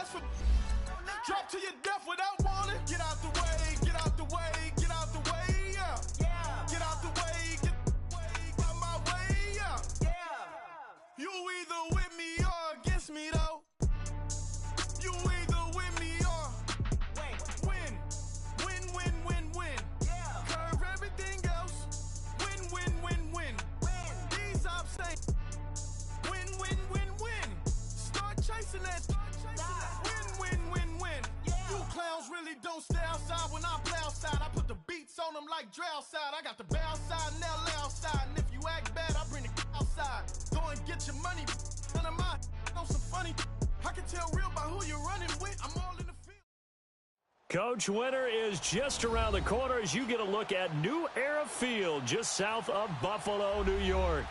ask for drop to your death without warning. Get out the way, get out the way, get out the way, yeah. Get out the way, get out my way, yeah. You either with me or against me, though. You either with me or win. Win. Curve everything else. Win. These ops say win. Start chasing that. Win. You clowns really don't stay outside when I play outside. I put the beats on them like Dre outside. I got the bow side and LA outside. And if you act bad, I bring the outside. Go and get your money. None of my know some funny. I can tell real by who you're running with. I'm all in the field. Coach, winter is just around the corner as you get a look at New Era Field just south of Buffalo, New York.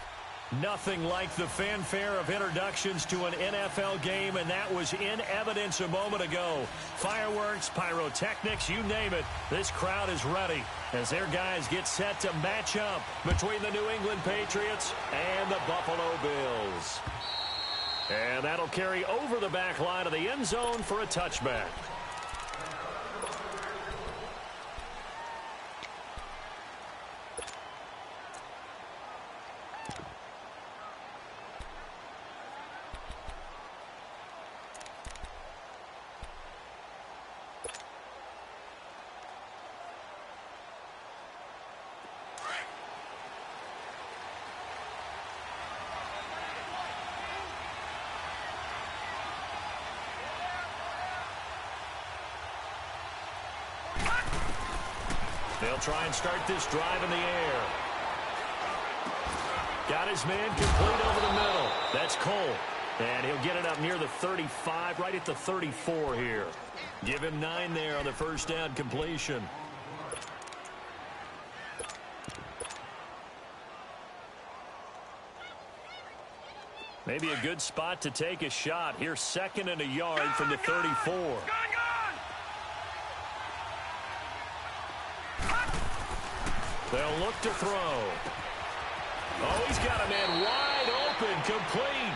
Nothing like the fanfare of introductions to an NFL game, and that was in evidence a moment ago. Fireworks, pyrotechnics, you name it. This crowd is ready as their guys get set to match up between the New England Patriots and the Buffalo Bills. And that'll carry over the back line of the end zone for a touchback. They'll try and start this drive in the air. Got his man complete over the middle. That's Cole. And he'll get it up near the 35, right at the 34 here. Give him 9 there on the first down completion. Maybe a good spot to take a shot. Here's 2nd and a yard from the 34. They'll look to throw. Oh, he's got a man wide open, complete.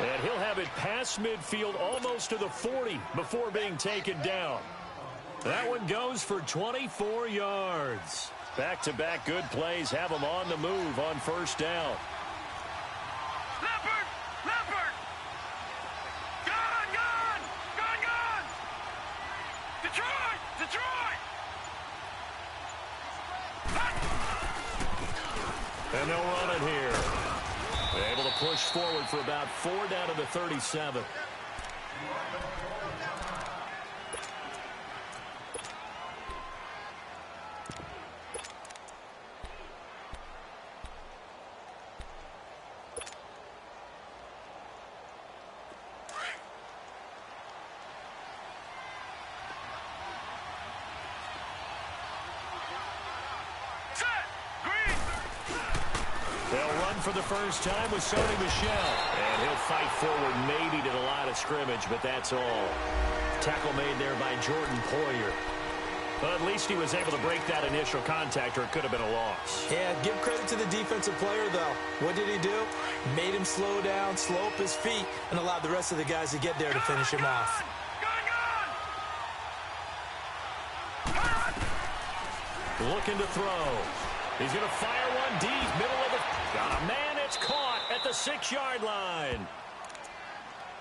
And he'll have it past midfield almost to the 40 before being taken down. That one goes for 24 yards. Back-to-back good plays have them on the move on first down. Leopard! Gone! Detroit! And they'll run it here. They're able to push forward for about 4 down to the 37. For the first time with Sony Michel. And he'll fight forward maybe to the line of scrimmage, but that's all. Tackle made there by Jordan Poyer. But at least he was able to break that initial contact, or it could have been a loss. Yeah, give credit to the defensive player, though. What did he do? Made him slow down, slow up his feet, and allowed the rest of the guys to get there to finish him off. Looking to throw. He's going to fire one deep, middle of the... Got a man, it's caught at the 6-yard line.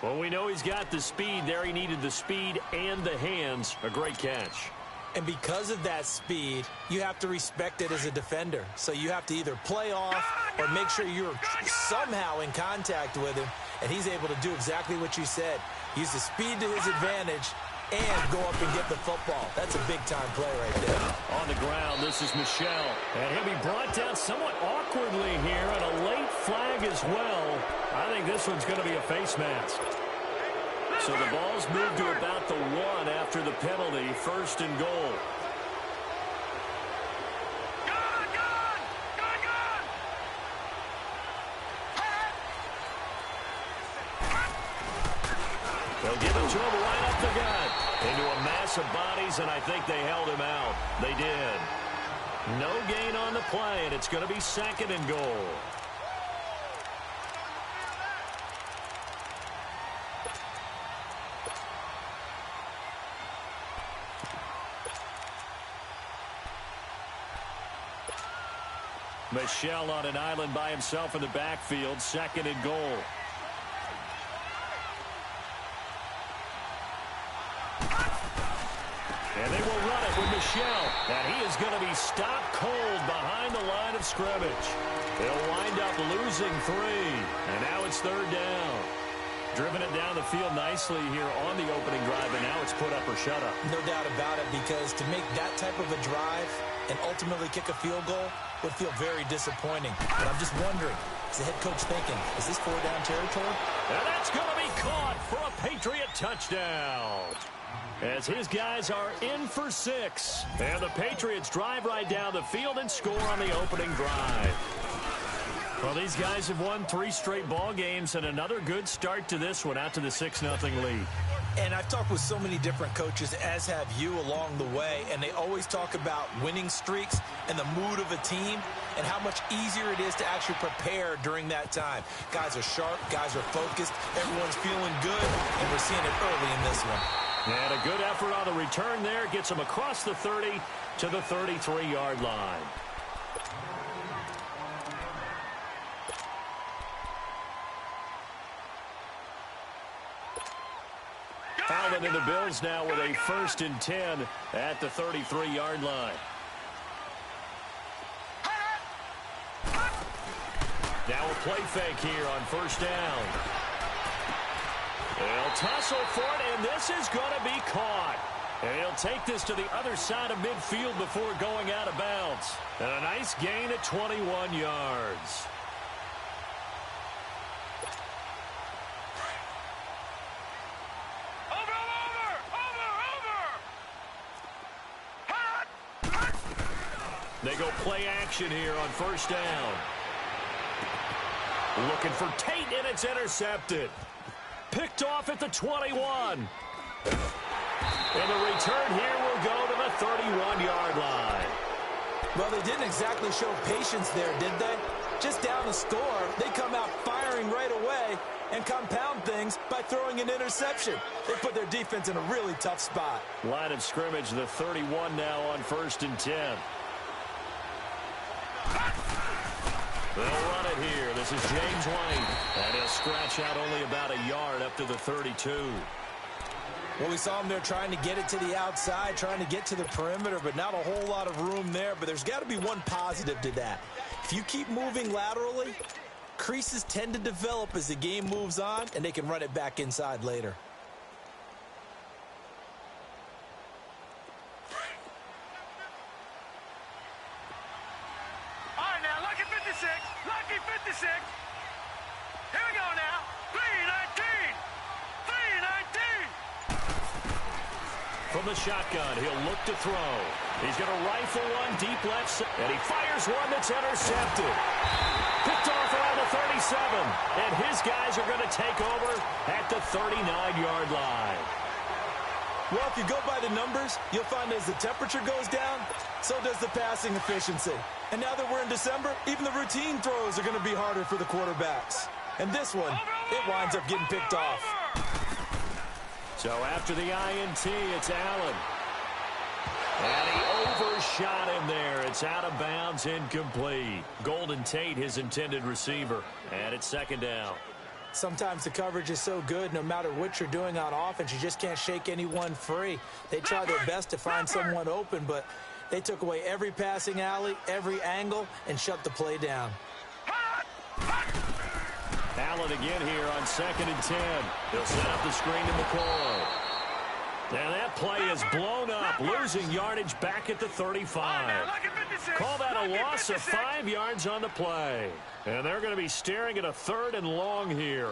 Well, we know he's got the speed there. He needed the speed and the hands. A great catch. And because of that speed, you have to respect it as a defender. So you have to either play off or make sure you're somehow in contact with him. And he's able to do exactly what you said. Use the speed to his advantage and go up and get the football. That's a big-time play right there. On the ground, this is Michel. And he'll be brought down somewhat awkwardly here, and a late flag as well. I think this one's going to be a face mask. So the ball's moved to about the 1 after the penalty, 1st and goal. They'll give it to him right up the gut. Into a mass of bodies, and I think they held him out. They did. No gain on the play, and it's going to be 2nd and goal. Michel on an island by himself in the backfield, 2nd and goal. And they will run it with Michel. And he is going to be stopped cold behind the line of scrimmage. They'll wind up losing 3. And now it's 3rd down. Driven it down the field nicely here on the opening drive, and now it's put up or shut up. No doubt about it, because to make that type of a drive and ultimately kick a field goal would feel very disappointing. But I'm just wondering, is the head coach thinking, is this 4-down territory? And that's going to be caught for a Patriot touchdown, as his guys are in for 6. And the Patriots drive right down the field and score on the opening drive. Well, these guys have won 3 straight ball games, and another good start to this one out to the 6-0 lead. And I've talked with so many different coaches, as have you, along the way, and they always talk about winning streaks and the mood of a team and how much easier it is to actually prepare during that time. Guys are sharp, guys are focused, everyone's feeling good, and we're seeing it early in this one. And a good effort on the return there gets them across the 30 to the 33-yard line. Allen and the Bills now with a 1st and 10 at the 33-yard line. Now a play fake here on 1st down. They'll tussle for it, and this is going to be caught. And he'll take this to the other side of midfield before going out of bounds. And a nice gain at 21 yards. They go play action here on 1st down. Looking for Tate, and it's intercepted. Picked off at the 21. And the return here will go to the 31-yard line. Well, they didn't exactly show patience there, did they? Just down the score, they come out firing right away and compound things by throwing an interception. They put their defense in a really tough spot. Line of scrimmage, the 31 now on 1st and 10. They'll run it here. This is James White. And he'll scratch out only about a yard up to the 32. Well, we saw him there trying to get it to the outside, trying to get to the perimeter, but not a whole lot of room there. But there's got to be one positive to that. If you keep moving laterally, creases tend to develop as the game moves on, and they can run it back inside later. Lucky 56. Here we go now. 3-19. 3-19. From the shotgun, he'll look to throw. He's going to rifle one deep left side, and he fires one that's intercepted. Picked off around the 37, and his guys are going to take over at the 39-yard line. Well, if you go by the numbers, you'll find as the temperature goes down, so does the passing efficiency. And now that we're in December, even the routine throws are going to be harder for the quarterbacks. And this one, it winds up getting picked off. So after the INT, it's Allen. And he overshot him there. It's out of bounds, incomplete. Golden Tate, his intended receiver. And it's 2nd down. Sometimes the coverage is so good, no matter what you're doing on offense, you just can't shake anyone free. They try their best to find someone open, but they took away every passing alley, every angle, and shut the play down. Allen again here on 2nd and 10. He'll set up the screen to McCoy. And that play is blown up, losing yardage back at the 35. Call that a loss of 5 yards on the play. And they're going to be staring at a 3rd and long here.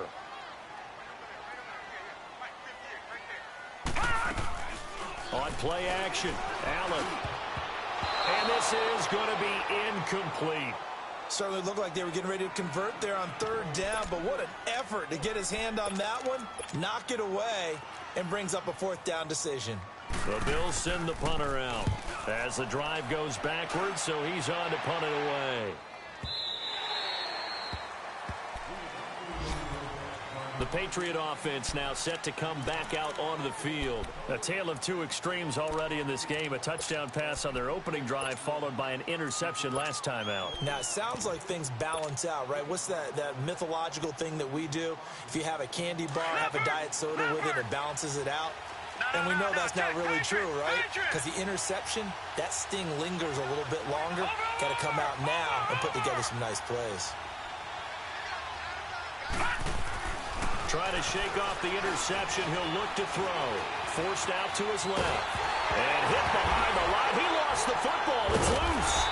On play action, Allen. And this is going to be incomplete. Certainly looked like they were getting ready to convert there on 3rd down, but what an effort to get his hand on that one, knock it away, and brings up a 4th down decision. The Bills send the punter out as the drive goes backwards, so he's on to punt it away. The The Patriot offense now set to come back out onto the field. A tale of two extremes already in this game. A touchdown pass on their opening drive followed by an interception last time out. Now, it sounds like things balance out, right? What's that mythological thing that we do? If you have a candy bar, have a diet soda with it, it balances it out. And we know that's not really true, right? Because the interception, that sting lingers a little bit longer. Got to come out now and put together some nice plays. Trying to shake off the interception. He'll look to throw. Forced out to his left. And hit behind the line. He lost the football. It's loose.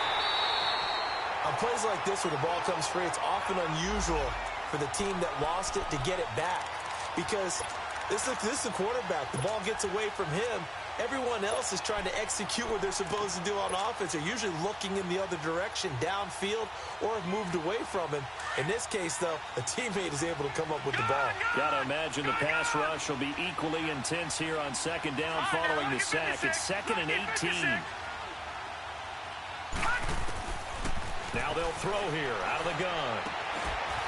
On plays like this where the ball comes free, it's often unusual for the team that lost it to get it back. Because this is the quarterback. The ball gets away from him. Everyone else is trying to execute what they're supposed to do on offense. They're usually looking in the other direction, downfield, or have moved away from him. In this case, though, a teammate is able to come up with the ball. Got to imagine the pass rush will be equally intense here on second down following the sack. It's 2nd and 18. Now they'll throw here out of the gun.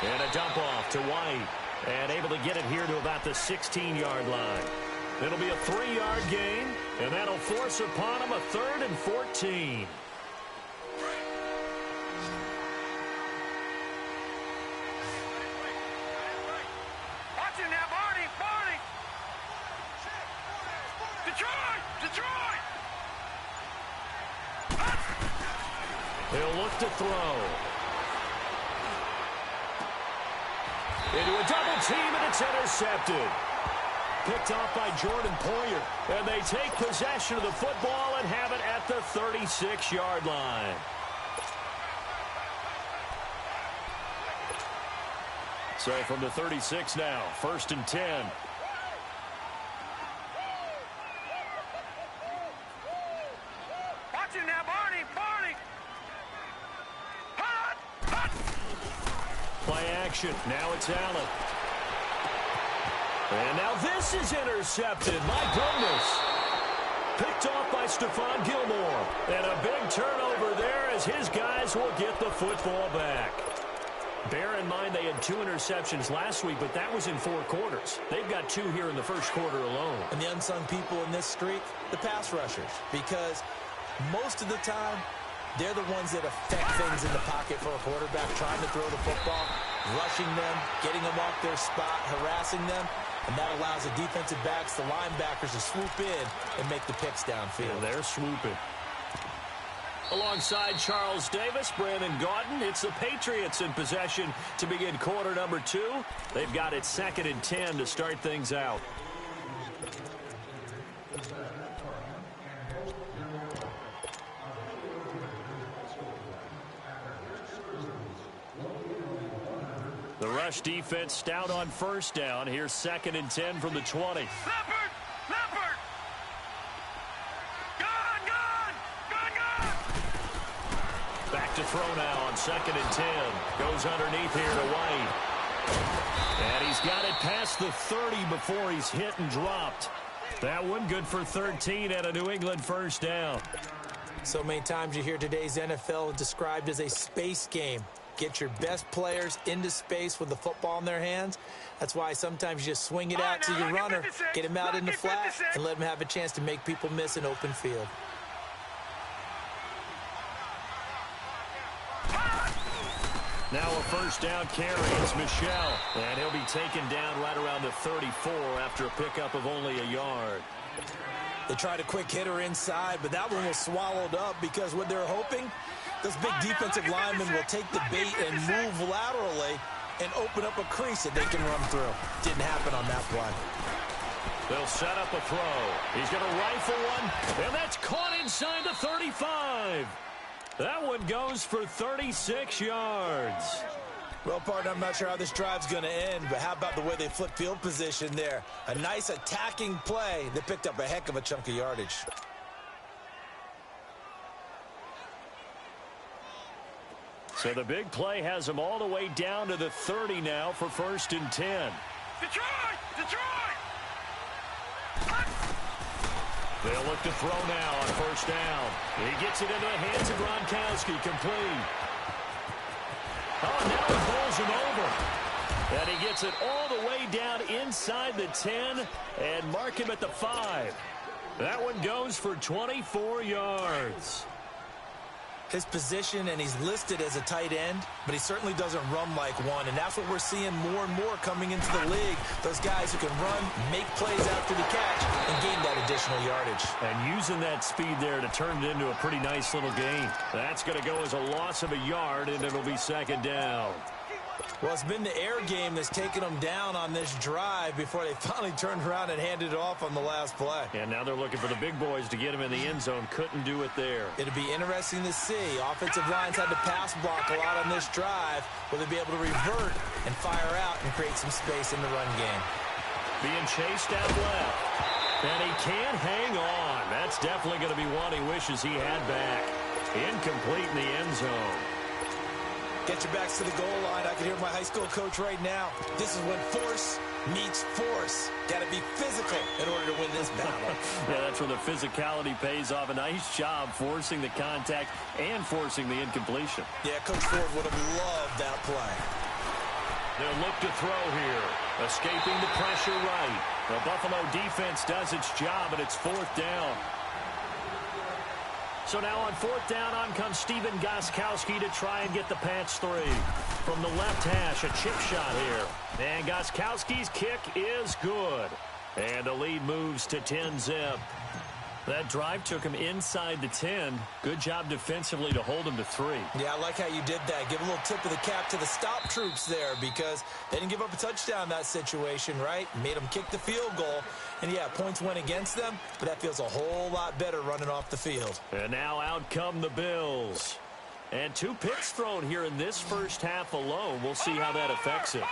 And a dump off to White. And able to get it here to about the 16-yard line. It'll be a 3-yard gain, and that'll force upon him a 3rd and 14. Watch him now, Barney, Barney. Detroit. He'll look to throw. Into a double team, and it's intercepted. Picked off by Jordan Poyer. And they take possession of the football and have it at the 36-yard line. So from the 36 now, 1st and 10. Watch him now, Barney. Hot. Play action. Now it's Allen. And now this is intercepted. My goodness. Picked off by Stephon Gilmore. And a big turnover there as his guys will get the football back. Bear in mind they had 2 interceptions last week, but that was in 4 quarters. They've got 2 here in the first quarter alone. And the unsung people in this streak, the pass rushers. Because most of the time, they're the ones that affect things in the pocket for a quarterback, trying to throw the football, rushing them, getting them off their spot, harassing them. And that allows the defensive backs, the linebackers, to swoop in and make the picks downfield. And they're swooping. Alongside Charles Davis, Brandon Gaudin, it's the Patriots in possession to begin quarter number 2. They've got it 2nd and 10 to start things out. The rush defense stout on first down. Here's 2nd and 10 from the 20. Leopard. Gun. Back to throw now on 2nd and 10. Goes underneath here to White. And he's got it past the 30 before he's hit and dropped. That one good for 13 and a New England first down. So many times you hear today's NFL described as a space game. Get your best players into space with the football in their hands. That's why sometimes you just swing it out to your runner, get him out in the flat, and let him have a chance to make people miss an open field. Now a first down carry. It's Michel. And he'll be taken down right around the 34 after a pickup of only a yard. They tried a quick hitter inside, but that one was swallowed up because what they're hoping, those big defensive linemen will take the bait and move laterally and open up a crease that they can run through. Didn't happen on that play. They'll set up a throw. He's going to rifle one, and that's caught inside the 35. That one goes for 36 yards. Well, partner, I'm not sure how this drive's going to end, but how about the way they flip field position there? A nice attacking play that picked up a heck of a chunk of yardage. So the big play has them all the way down to the 30 now for 1st and 10. Detroit! They'll look to throw now on first down. He gets it into the hands of Gronkowski, complete. Oh, now he pulls him over. And he gets it all the way down inside the 10 and mark him at the 5. That one goes for 24 yards. His position, and he's listed as a tight end, but he certainly doesn't run like one, and that's what we're seeing more and more coming into the league. Those guys who can run, make plays after the catch, and gain that additional yardage. And using that speed there to turn it into a pretty nice little gain. That's going to go as a loss of a yard, and it'll be second down. Well, it's been the air game that's taken them down on this drive before they finally turned around and handed it off on the last play. And now they're looking for the big boys to get him in the end zone. Couldn't do it there. It'll be interesting to see. Offensive lines had to pass block a lot on this drive. Will they be able to revert and fire out and create some space in the run game? Being chased out left. And he can't hang on. That's definitely going to be one he wishes he had back. Incomplete in the end zone. Get your backs to the goal line. I can hear my high school coach right now. This is when force meets force. Got to be physical in order to win this battle. Yeah, that's where the physicality pays off. A nice job forcing the contact and forcing the incompletion. Yeah, Coach Ford would have loved that play. They'll look to throw here. Escaping the pressure right. The Buffalo defense does its job, and it's fourth down. So now on fourth down, on comes Steven Gostkowski to try and get the Pats 3. From the left hash, a chip shot here. And Gostkowski's kick is good. And the lead moves to 10-zip. That drive took him inside the 10. Good job defensively to hold him to 3. Yeah, I like how you did that. Give a little tip of the cap to the stop troops there because they didn't give up a touchdown in that situation, right? Made them kick the field goal. And, yeah, points went against them, but that feels a whole lot better running off the field. And now out come the Bills. And 2 picks thrown here in this first half alone. We'll see how that affects him.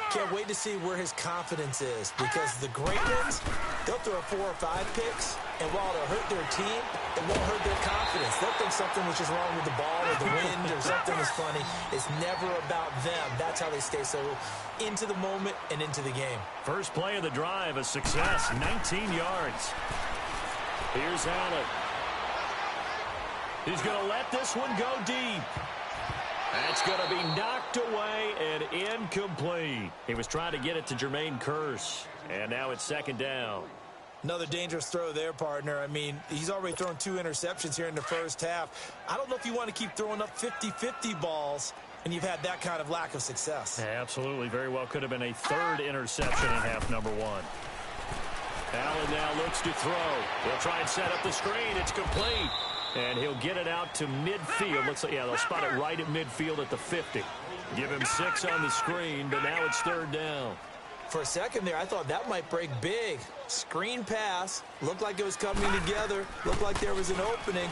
Can't wait to see where his confidence is because the great ones, they'll throw 4 or 5 picks, and while it'll hurt their team, it won't hurt their confidence. They'll think something was just wrong with the ball or the wind or something was funny. It's never about them. That's how they stay so into the moment and into the game. First play of the drive, a success, 19 yards. Here's Allen. He's going to let this one go deep. That's going to be knocked away and incomplete. He was trying to get it to Jermaine Kearse. And now it's second down. Another dangerous throw there, partner. I mean, he's already thrown 2 interceptions here in the first half. I don't know if you want to keep throwing up 50-50 balls and you've had that kind of lack of success. Yeah, absolutely. Very well could have been a 3rd interception in half number 1. Allen now looks to throw. He'll try and set up the screen. It's complete. And he'll get it out to midfield. Looks like, yeah, they'll spot it right at midfield at the 50. Give him 6 on the screen, but now it's 3rd down. For a second there, I thought that might break big. Screen pass. Looked like it was coming together. Looked like there was an opening.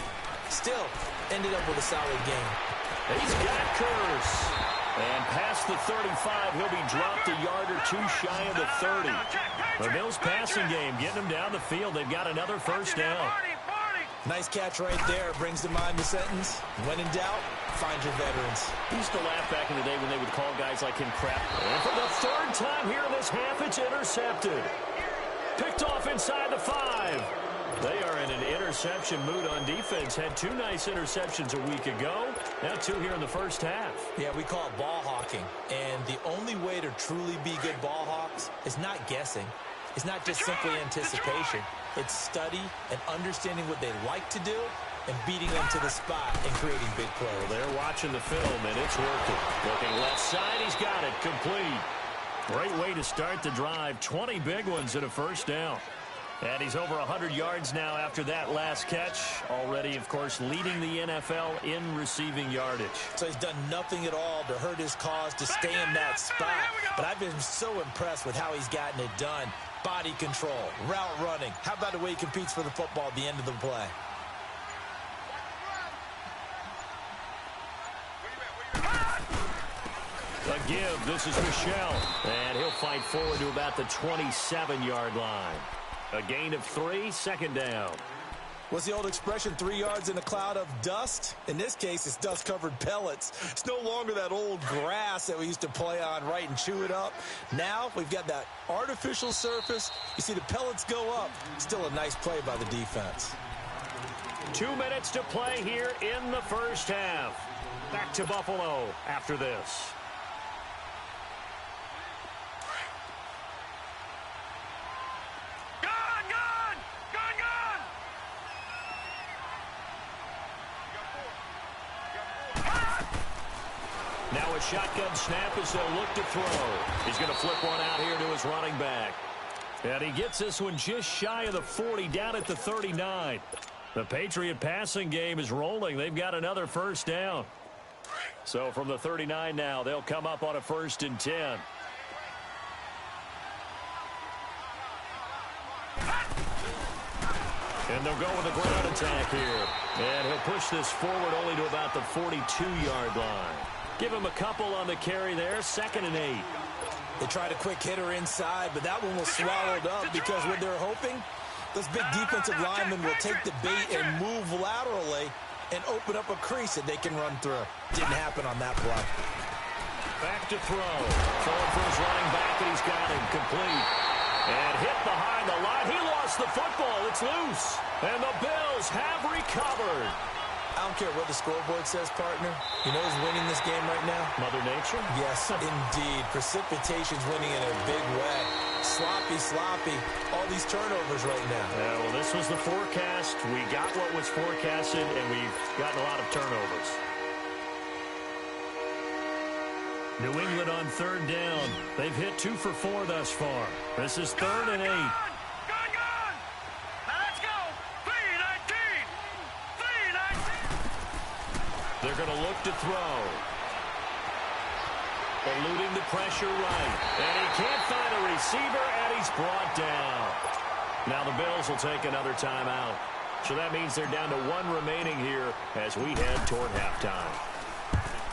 Still, ended up with a solid game. He's got Kearse. And past the 35, he'll be dropped a yard or 2 shy of the 30. The Bills passing game, getting them down the field. They've got another first down. Nice catch right there. Brings to mind the sentence, when in doubt, find your veterans. He used to laugh back in the day when they would call guys like him crap. And for the 3rd time here in this half, it's intercepted. Picked off inside the 5. They are in an interception mood on defense. Had 2 nice interceptions a week ago. Now 2 here in the first half. Yeah, we call it ball hawking. And the only way to truly be good ball hawks is not guessing. It's not just simply anticipation. It's study and understanding what they like to do and beating them to the spot and creating big plays. Well, they're watching the film, and it's working. Looking left side, he's got it. Complete. Great way to start the drive. 20 big ones in a first down. And he's over 100 yards now after that last catch. Already, of course, leading the NFL in receiving yardage. So he's done nothing at all to hurt his cause, to stay in that spot. But I've been so impressed with how he's gotten it done. Body control, route running. How about the way he competes for the football at the end of the play? A give. This is Michel. And he'll fight forward to about the 27-yard line. A gain of 3, second down. What's the old expression, 3 yards in a cloud of dust? In this case, it's dust-covered pellets. It's no longer that old grass that we used to play on, right, and chew it up. Now we've got that artificial surface. You see the pellets go up. Still a nice play by the defense. 2 minutes to play here in the first half. Back to Buffalo after this. a shotgun snap as they'll look to throw. He's going to flip one out here to his running back. And he gets this one just shy of the 40, down at the 39. The Patriot passing game is rolling. They've got another first down. So from the 39 now, they'll come up on a 1st and 10. And they'll go with a ground attack here. And he'll push this forward only to about the 42-yard line. Give him a couple on the carry there. 2nd and 8. They tried a quick hitter inside, but that one was swallowed up because what they're hoping, those big defensive linemen will take the bait and move laterally and open up a crease that they can run through. Didn't happen on that play. Back to throw. Throwing for his running back, and he's got him complete. And hit behind the line. He lost the football. It's loose. And the Bills have recovered. I don't care what the scoreboard says, partner. You know who's winning this game right now? Mother Nature? Yes, indeed. Precipitation's winning in a big way. Sloppy, sloppy. All these turnovers right now. Yeah, well, this was the forecast. We got what was forecasted, and we've gotten a lot of turnovers. New England on 3rd down. They've hit 2 for 4 thus far. This is 3rd and 8. They're going to look to throw. Eluding the pressure right. And he can't find a receiver, and he's brought down. Now the Bills will take another timeout. So that means they're down to 1 remaining here as we head toward halftime.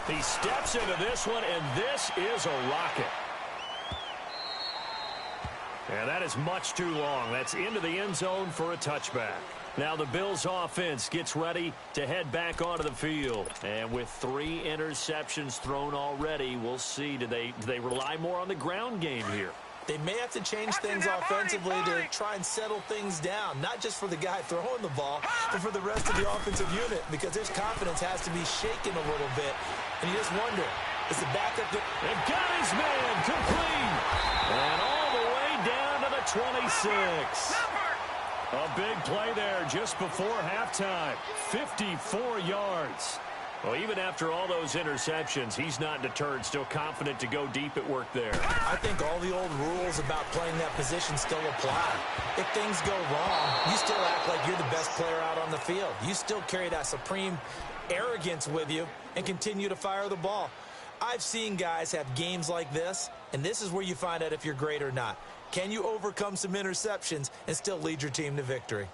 He steps into this one, and this is a rocket. And that is much too long. That's into the end zone for a touchback. Now the Bills offense gets ready to head back onto the field. And with 3 interceptions thrown already, we'll see. Do they rely more on the ground game here? They may have to change things offensively to try and settle things down, not just for the guy throwing the ball, but for the rest of the offensive unit, because his confidence has to be shaken a little bit. And you just wonder, is the backup... They've got his man complete. And all the way down to the 26. A big play there just before halftime. 54 yards. Well, even after all those interceptions, he's not deterred, still confident to go deep at work there. I think all the old rules about playing that position still apply. If things go wrong, you still act like you're the best player out on the field. You still carry that supreme arrogance with you and continue to fire the ball. I've seen guys have games like this, and this is where you find out if you're great or not. Can you overcome some interceptions and still lead your team to victory?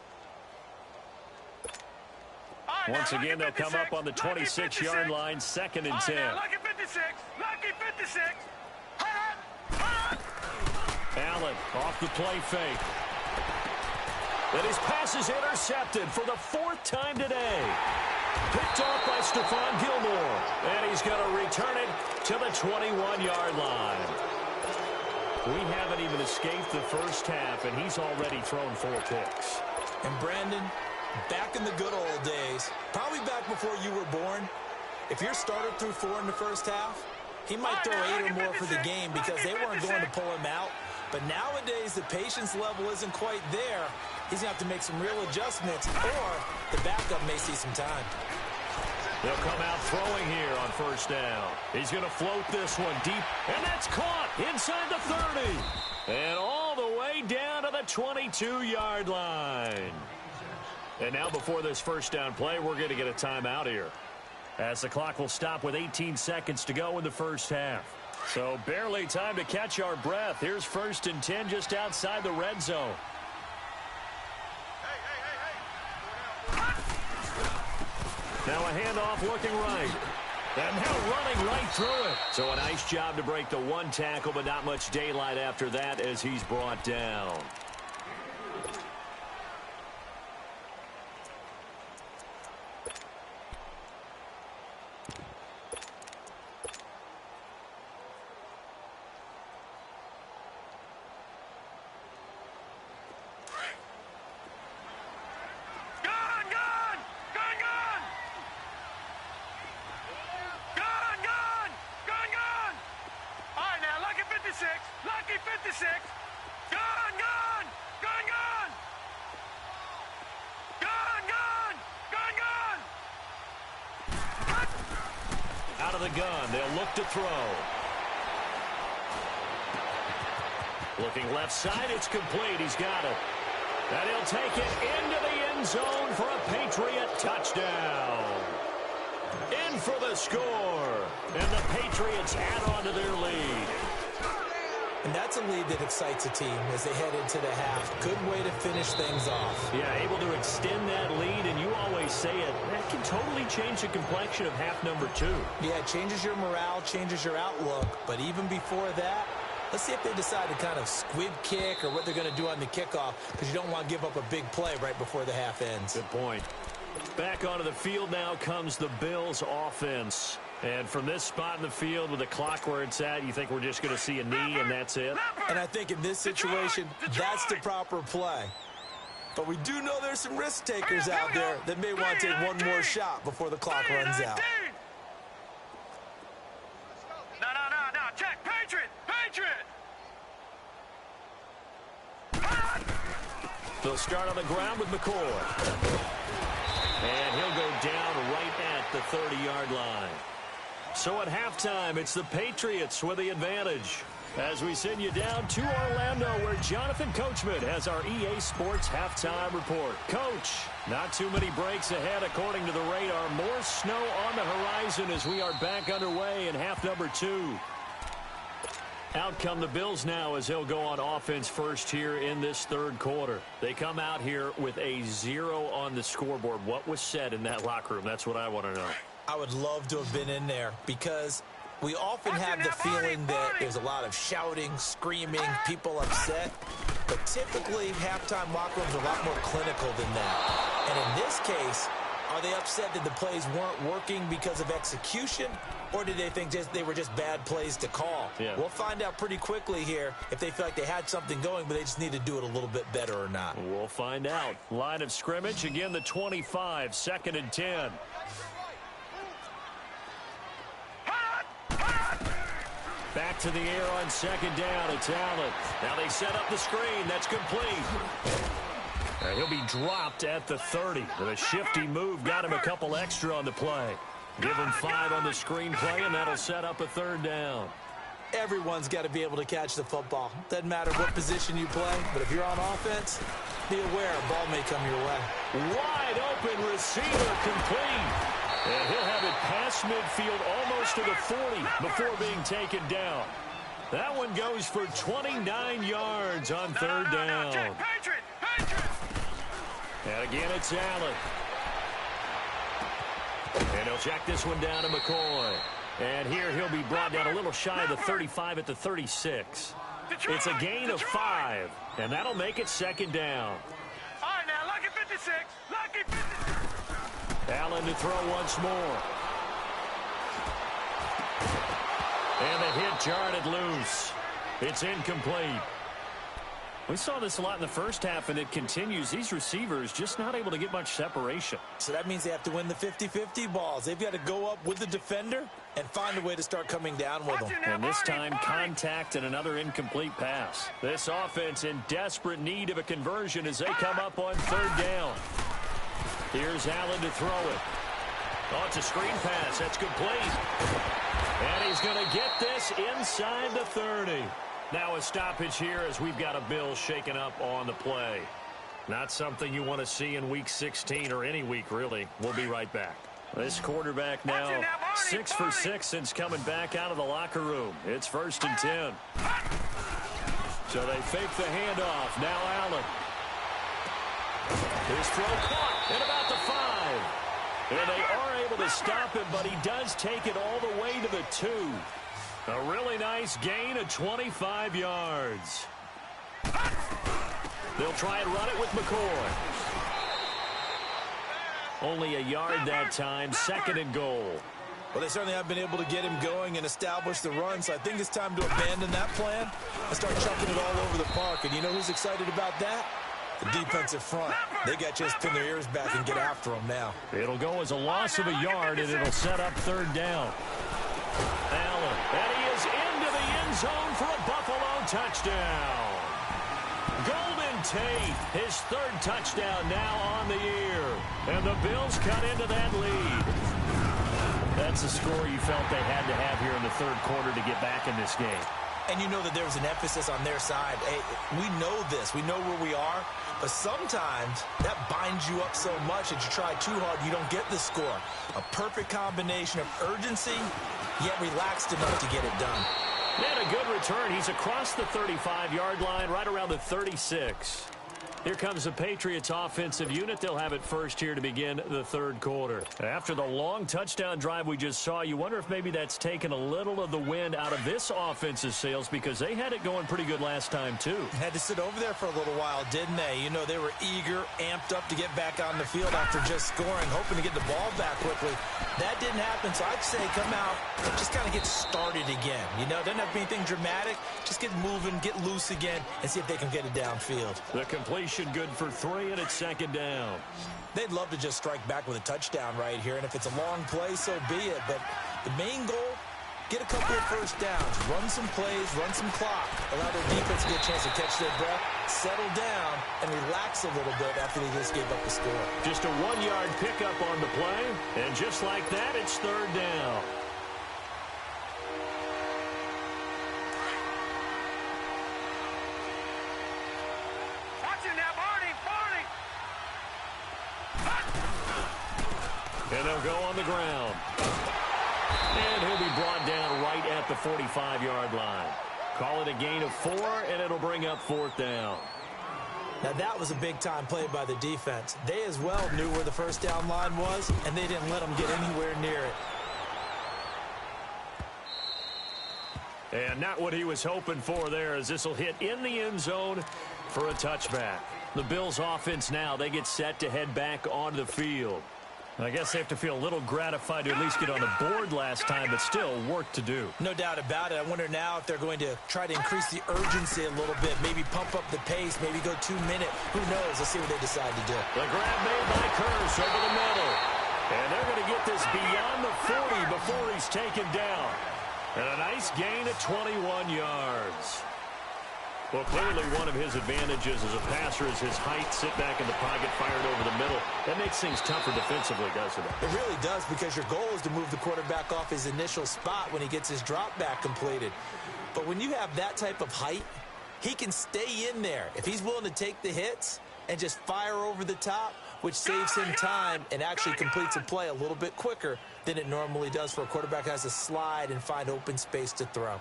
Once again, they'll come up on the 26-yard line, 2nd and 10. Lucky 56. Lucky 56. Allen off the play fake. And his pass is intercepted for the 4th time today. Picked off by Stephon Gilmore. And he's going to return it to the 21-yard line. We haven't even escaped the first half, and he's already thrown 4 picks. And Brandon, back in the good old days, probably back before you were born, if your starter threw 4 in the first half, he might throw 8 or more for the game because they weren't going to pull him out. But nowadays, the patience level isn't quite there. He's going to have to make some real adjustments, or the backup may see some time. They'll come out throwing here on 1st down. He's going to float this one deep, and that's caught inside the 30. And all the way down to the 22-yard line. And now before this 1st down play, we're going to get a timeout here, as the clock will stop with 18 seconds to go in the first half. So barely time to catch our breath. Here's 1st and 10 just outside the red zone. Now a handoff looking right. And now running right through it. So a nice job to break the 1 tackle, but not much daylight after that as he's brought down. Lucky 56. Gone, gone. out of the gun. They'll look to throw. Looking left side, it's complete. He's got it. And he'll take it into the end zone for a Patriot touchdown. In for the score. And the Patriots add on to their lead. And that's a lead that excites a team as they head into the half. Good way to finish things off. Yeah, able to extend that lead, and you always say it, that can totally change the complexion of half number 2. Yeah, it changes your morale, changes your outlook. But even before that, let's see if they decide to kind of squib kick or what they're going to do on the kickoff, because you don't want to give up a big play right before the half ends. Good point. Back onto the field now comes the Bills offense. And from this spot in the field with the clock where it's at, you think we're just going to see a knee and that's it? And I think in this situation, that's the proper play. But we do know there's some risk takers out there that may want to take one more shot before the clock runs out. No. Check. Patriot. They'll start on the ground with McCoy. And he'll go down right at the 30-yard line. So at halftime, it's the Patriots with the advantage. As we send you down to Orlando, where Jonathan Coachman has our EA Sports halftime report. Coach, not too many breaks ahead according to the radar. More snow on the horizon as we are back underway in half number 2. Out come the Bills now as they'll go on offense first here in this third quarter. They come out here with a 0 on the scoreboard. What was said in that locker room? That's what I want to know. I would love to have been in there because we often have the feeling that there's a lot of shouting, screaming, people upset. But typically, halftime locker rooms are a lot more clinical than that. And in this case, are they upset that the plays weren't working because of execution? Or did they think they were just bad plays to call? Yeah. We'll find out pretty quickly here if they feel like they had something going, but they just need to do it a little bit better or not. We'll find out. Line of scrimmage, again, the 25, 2nd and 10. Back to the air on 2nd down. It's Allen. Now they set up the screen. That's complete. And he'll be dropped at the 30. With a shifty move, got him a couple extra on the play. Give him 5 on the screen play, and that'll set up a 3rd down. Everyone's got to be able to catch the football. Doesn't matter what position you play, but if you're on offense, be aware a ball may come your way. Wide open receiver complete. And he'll have it past midfield almost to the 40 before being taken down. That one goes for 29 yards on 3rd down. Patriot. And again, it's Allen. And he'll check this one down to McCoy. And here he'll be brought down a little shy of the 35 at the 36. It's a gain of 5, and that'll make it 2nd down. All right, now, lucky 56. Lucky 56. Allen to throw once more. And the hit jarred it loose. It's incomplete. We saw this a lot in the first half, and it continues. These receivers just not able to get much separation. So that means they have to win the 50-50 balls. They've got to go up with the defender and find a way to start coming down with them. And this time, contact and another incomplete pass. This offense in desperate need of a conversion as they come up on 3rd down. Here's Allen to throw it. Oh, it's a screen pass. That's complete. And he's going to get this inside the 30. Now a stoppage here as we've got a Bill shaken up on the play. Not something you want to see in Week 16 or any week, really. We'll be right back. This quarterback now 6 for 6 since coming back out of the locker room. It's 1st and 10. So they fake the handoff. Now Allen. His throw caught at about the 5. And they are able to stop him, but he does take it all the way to the 2. A really nice gain of 25 yards. They'll try and run it with McCoy. Only a yard that time, 2nd and goal. Well, they certainly have been able to get him going and establish the run, so I think it's time to abandon that plan and start chucking it all over the park. And you know who's excited about that? The defensive front. They got to just pin their ears back and get after them now. It'll go as a loss of a yard, and it'll set up 3rd down. Allen, and he is into the end zone for a Buffalo touchdown. Golden Tate, his 3rd touchdown now on the year. And the Bills cut into that lead. That's the score you felt they had to have here in the third quarter to get back in this game. And you know that there was an emphasis on their side. Hey, we know this. We know where we are. But sometimes that binds you up so much that you try too hard, you don't get the score. A perfect combination of urgency, yet relaxed enough to get it done. And a good return. He's across the 35-yard line, right around the 36. Here comes the Patriots offensive unit. They'll have it first here to begin the third quarter. After the long touchdown drive we just saw, you wonder if maybe that's taken a little of the wind out of this offense's sails because they had it going pretty good last time too. Had to sit over there for a little while, didn't they? You know, they were eager, amped up to get back on the field after just scoring, hoping to get the ball back quickly. That didn't happen, so I'd say come out, just kind of get started again. You know, doesn't have to be anything dramatic. Just get moving, get loose again, and see if they can get it downfield. The completion good for 3, and it's second down. They'd love to just strike back with a touchdown right here, and if it's a long play, so be it. But the main goal, get a couple of first downs, run some plays, run some clock, allow their defense to get a chance to catch their breath, settle down, and relax a little bit after they just gave up the score. Just a 1-yard pickup on the play, and just like that, it's third down. And they'll go on the ground. And he'll be brought down right at the 45-yard line. Call it a gain of 4, and it'll bring up fourth down. Now, that was a big-time play by the defense. They as well knew where the first down line was, and they didn't let them get anywhere near it. And not what he was hoping for there, as this will hit in the end zone for a touchback. The Bills' offense now, they get set to head back onto the field. I guess they have to feel a little gratified to at least get on the board last time, but still work to do. No doubt about it. I wonder now if they're going to try to increase the urgency a little bit, maybe pump up the pace, maybe go 2-minute. Who knows? Let's see what they decide to do. The grab made by Curse over the middle. And they're going to get this beyond the 40 before he's taken down. And a nice gain of 21 yards. Well, clearly one of his advantages as a passer is his height. Sit back in the pocket, fired over the middle. That makes things tougher defensively, doesn't it? It really does, because your goal is to move the quarterback off his initial spot when he gets his drop back completed. But when you have that type of height, he can stay in there. If he's willing to take the hits and just fire over the top, which saves him time and actually completes a play a little bit quicker than it normally does for a quarterback who has to slide and find open space to throw.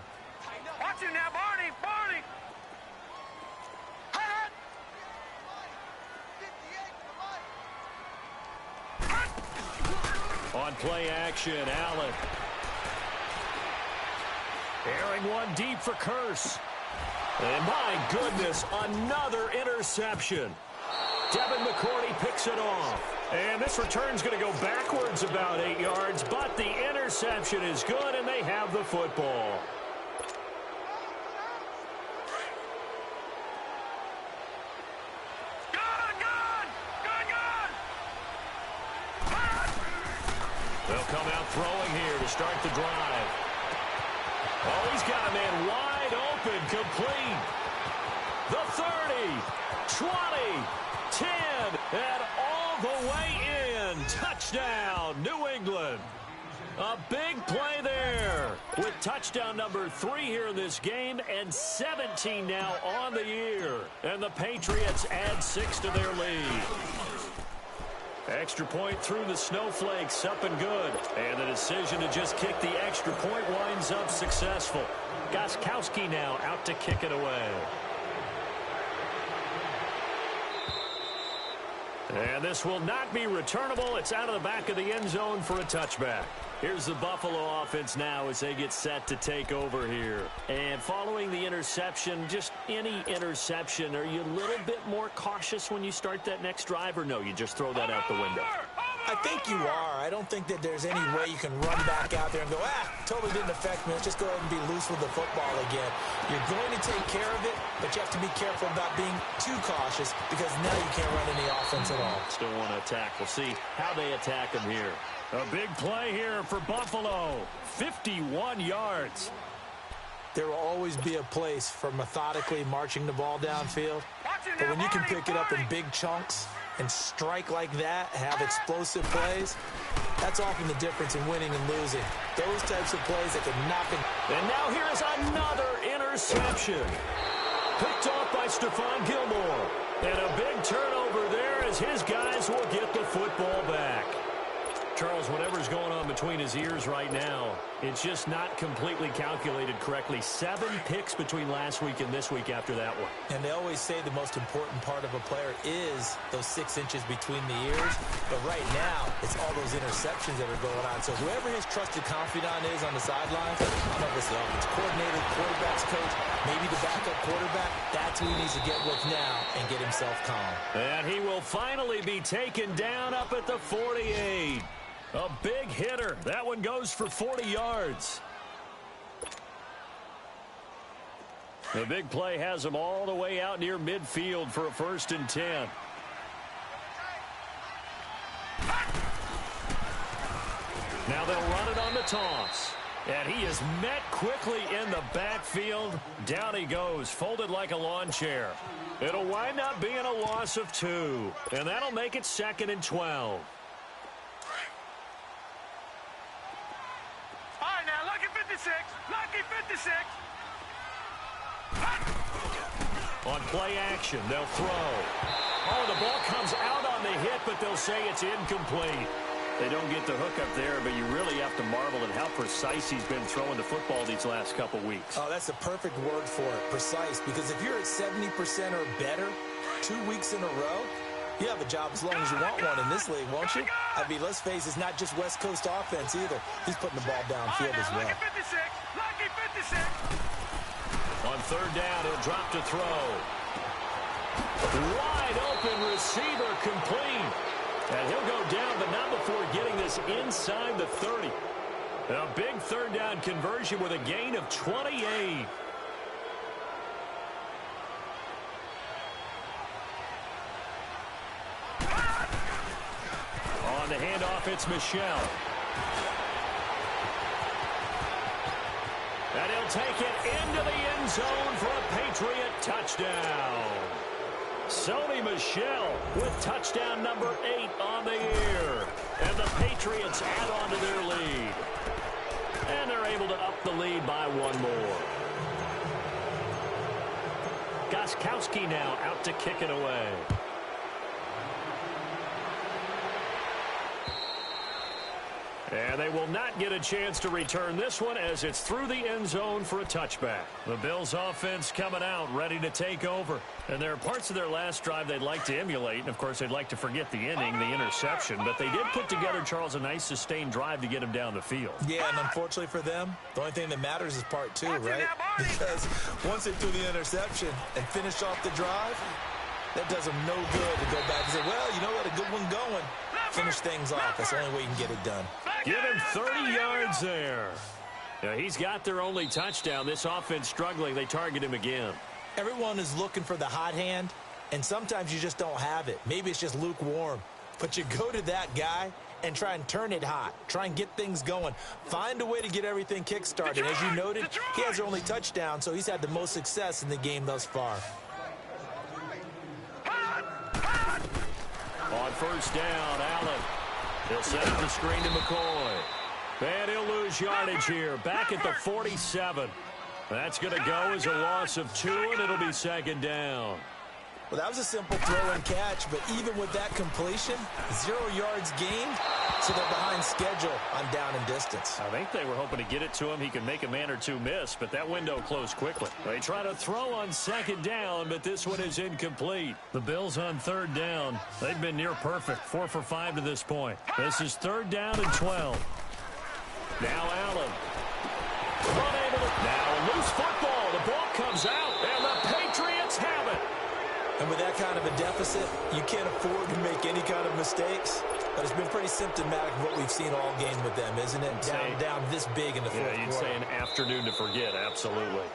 Watch it now, Barney! Barney! On play action, Allen. Airing one deep for Curse. And my goodness, another interception. Devin McCourty picks it off. And this return's going to go backwards about 8 yards, but the interception is good, and they have the football. They'll come out throwing here to start the drive. Oh, he's got a man wide open, complete. The 30, 20, 10, and all the way in. Touchdown, New England. A big play there with touchdown number 3 here in this game, and 17 now on the year. And the Patriots add 6 to their lead. Extra point through the snowflakes, up and good. And the decision to just kick the extra point winds up successful. Gostkowski now out to kick it away. And this will not be returnable. It's out of the back of the end zone for a touchback. Here's the Buffalo offense now as they get set to take over here. And following the interception, just any interception, are you a little bit more cautious when you start that next drive, or no, you just throw that out the window? I think you are. I don't think that there's any way you can run back out there and go, totally didn't affect me. Let's just go ahead and be loose with the football again. You're going to take care of it, but you have to be careful about being too cautious, because now you can't run any offense at all. Still want to attack. We'll see how they attack him here. A big play here for Buffalo. 51 yards. There will always be a place for methodically marching the ball downfield. But when you can pick it up in big chunks and strike like that, have explosive plays, That's often the difference in winning and losing. Those types of plays that can knock it. And now here's another interception. Picked off by Stephon Gilmore. And a big turnover there as his guys will get the football back. Charles, whatever's going on between his ears right now, it's just not completely calculated correctly. 7 picks between last week and this week after that one. And they always say the most important part of a player is those 6 inches between the ears. But right now, it's all those interceptions that are going on. So whoever his trusted confidant is on the sidelines, I don't know if it's the offense coordinator, quarterback's coach, maybe the backup quarterback, that's who he needs to get with now and get himself calm. And he will finally be taken down up at the 48. A big hitter. That one goes for 40 yards. The big play has him all the way out near midfield for a 1st and 10. Now they'll run it on the toss. And he is met quickly in the backfield. Down he goes, folded like a lawn chair. It'll wind up being a loss of 2. And that'll make it 2nd and 12. Lucky 56. On play action, they'll throw. Oh, the ball comes out on the hit, but they'll say it's incomplete. They don't get the hook up there, but you really have to marvel at how precise he's been throwing the football these last couple weeks. Oh, that's the perfect word for it, precise, because if you're at 70% or better 2 weeks in a row, you have a job as long as you want one in this league, won't you? I mean, let's face it, it's not just West Coast offense either. He's putting the ball downfield as well. Lucky 56. On 3rd down, he'll drop to throw. Wide open receiver complete. And he'll go down, but not before getting this inside the 30. A big 3rd down conversion with a gain of 28. On the handoff, it's Michel. And he'll take it into the end zone for a Patriot touchdown. Sony Michel with touchdown number 8 on the year. And the Patriots add on to their lead. And they're able to up the lead by 1 more. Gostkowski now out to kick it away. And they will not get a chance to return this one as it's through the end zone for a touchback. The Bills offense coming out, ready to take over. And there are parts of their last drive they'd like to emulate. And, of course, they'd like to forget the inning, the interception. But they did put together, Charles, a nice sustained drive to get him down the field. Yeah, and unfortunately for them, the only thing that matters is part 2, right? Because once they threw the interception and finished off the drive, that does them no good to go back and say, well, you know what, a good one going. Finish things off. That's the only way you can get it done. Give him 30 yards there. Yeah, he's got their only touchdown. This offense struggling. They target him again. Everyone is looking for the hot hand, and sometimes you just don't have it. Maybe it's just lukewarm. But you go to that guy and try and turn it hot. Try and get things going. Find a way to get everything kick-started. As you noted, he has their only touchdown, so he's had the most success in the game thus far. On 1st down, Allen. He'll set up the screen to McCoy. And he'll lose yardage here. Back at the 47. That's going to go as a loss of 2, and it'll be 2nd down. Well, that was a simple throw and catch, but even with that completion, 0 yards gained, so they're behind schedule on down and distance. I think they were hoping to get it to him. He could make a man or 2 miss, but that window closed quickly. They try to throw on 2nd down, but this one is incomplete. The Bills on 3rd down. They've been near perfect, 4 for 5 to this point. This is 3rd down and 12. Now Allen. Now a loose football. The ball comes out, and the Patriots have it. And with that kind of a deficit, you can't afford to make any kind of mistakes. But it's been pretty symptomatic of what we've seen all game with them, isn't it? Down this big in the fourth quarter. Yeah, you'd say an afternoon to forget, absolutely.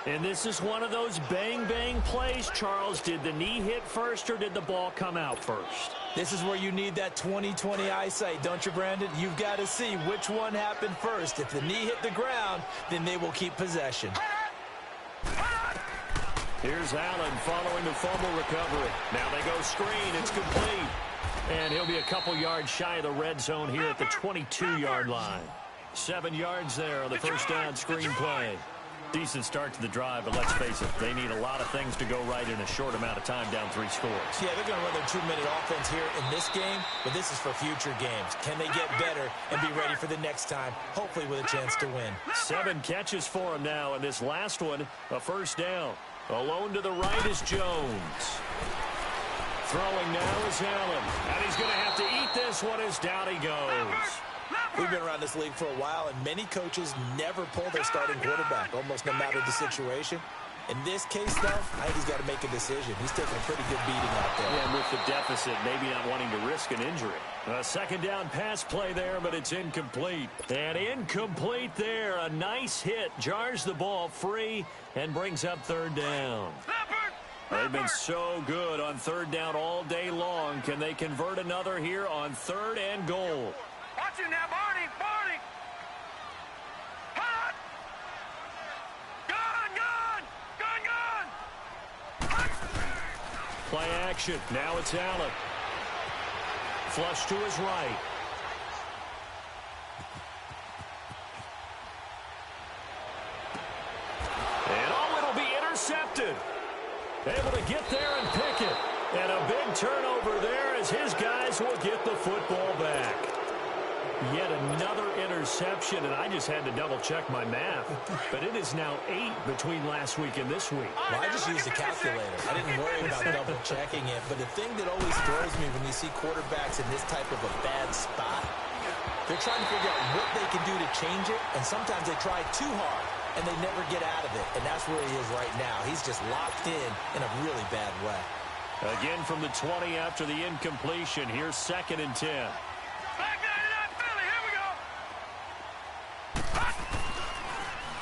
And this is one of those bang-bang plays, Charles. Did the knee hit first or did the ball come out first? This is where you need that 20/20 eyesight, don't you, Brandon? You've got to see which one happened first. If the knee hit the ground, then they will keep possession. Here's Allen following the fumble recovery. Now they go screen. It's complete. And he'll be a couple yards shy of the red zone here at the 22-yard line. 7 yards there on the first down screen play. Decent start to the drive, but let's face it, they need a lot of things to go right in a short amount of time, down 3 scores. Yeah, they're going to run their 2-minute offense here in this game, but this is for future games. Can they get better and be ready for the next time, hopefully with a chance to win? 7 catches for him now, and this last one, a first down. Alone to the right is Jones. Throwing now is Allen, and he's going to have to eat this one as down he goes. We've been around this league for a while, and many coaches never pull their starting quarterback, almost no matter the situation. In this case, though, I think he's got to make a decision. He's taking a pretty good beating out there. Yeah, and with the deficit, maybe not wanting to risk an injury. A second down pass play there, but it's incomplete. And incomplete there. A nice hit. Jars the ball free and brings up third down. They've been so good on third down all day long. Can they convert another here on 3rd and goal? Watch it now, Barney! Barney! Hot! Gun! Play action. Now it's Allen. Flush to his right. And it'll be intercepted. Able to get there and pick it. And a big turnover there as his guys will get the football back. Yet another interception, and I just had to double-check my math. But it is now 8 between last week and this week. Well, I just used a calculator. I didn't worry about double-checking it. But the thing that always throws me when you see quarterbacks in this type of a bad spot, they're trying to figure out what they can do to change it, and sometimes they try too hard, and they never get out of it. And that's where he is right now. He's just locked in a really bad way. Again from the 20 after the incompletion. Here's 2nd and 10.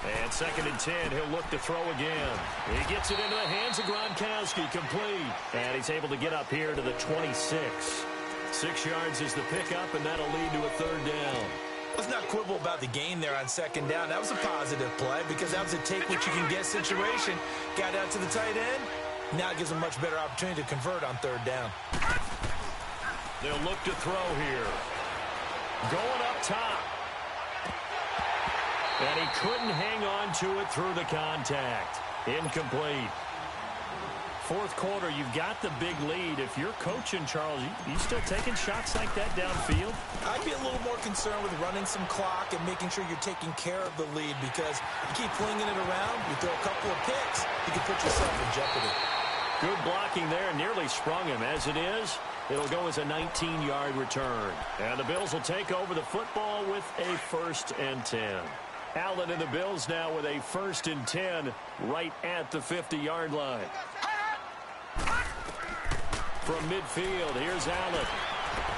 And 2nd and 10, he'll look to throw again. He gets it into the hands of Gronkowski, complete. And he's able to get up here to the 26. 6 yards is the pickup, and that'll lead to a 3rd down. Let's not quibble about the gain there on 2nd down. That was a positive play because that was a take-what-you-can-get situation. Got out to the tight end. Now it gives a much better opportunity to convert on 3rd down. They'll look to throw here. Going up top. And he couldn't hang on to it through the contact. Incomplete. 4th quarter, you've got the big lead. If you're coaching, Charles, you still taking shots like that downfield? I'd be a little more concerned with running some clock and making sure you're taking care of the lead because you keep flinging it around, you throw a couple of picks, you can put yourself in jeopardy. Good blocking there, nearly sprung him. As it is, it'll go as a 19-yard return. And the Bills will take over the football with a 1st and 10. Allen and the Bills now with a 1st and 10 right at the 50-yard line. From midfield, here's Allen.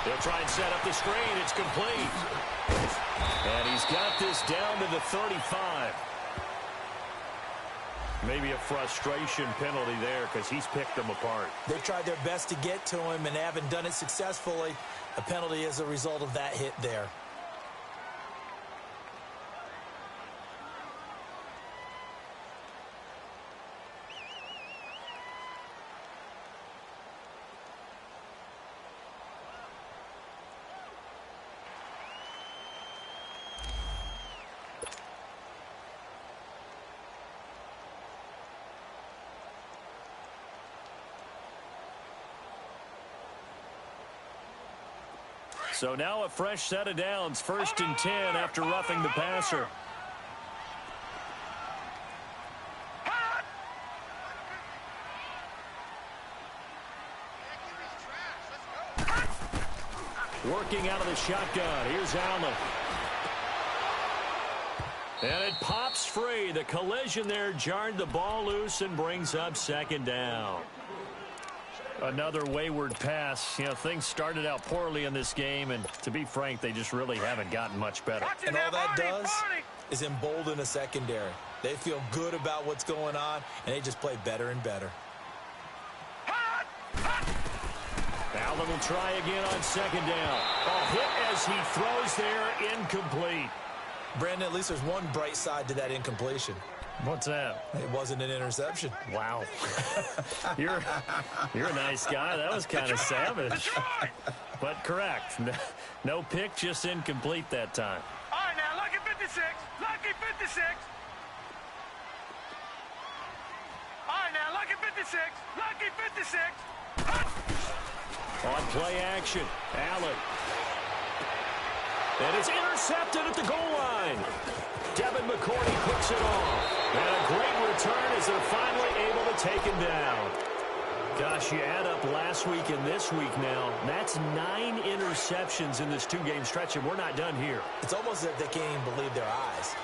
He'll try and set up the screen. It's complete. And he's got this down to the 35. Maybe a frustration penalty there because he's picked them apart. They've tried their best to get to him and haven't done it successfully. A penalty as a result of that hit there. So now a fresh set of downs, 1st and 10 after roughing the passer. Working out of the shotgun. Here's Allen. And it pops free. The collision there jarred the ball loose and brings up 2nd down. Another wayward pass. You know, things started out poorly in this game, and to be frank, they just really haven't gotten much better. And all that does is embolden a secondary. They feel good about what's going on, and they just play better and better. Allen will try again on 2nd down. A hit as he throws there, incomplete. Brandon, at least there's one bright side to that incompletion. What's that? It wasn't an interception. Wow. You're a nice guy. That was kind of savage. But correct. No pick, just incomplete that time. All right, now, lucky 56. Lucky 56. All right, now, lucky 56. Lucky 56. On play action, Allen. And it's intercepted at the goal line. Devin McCourty puts it off. And a great return as they're finally able to take him down. Gosh, you add up last week and this week now. That's 9 interceptions in this 2-game stretch, and we're not done here. It's almost as if they can't even believe their eyes.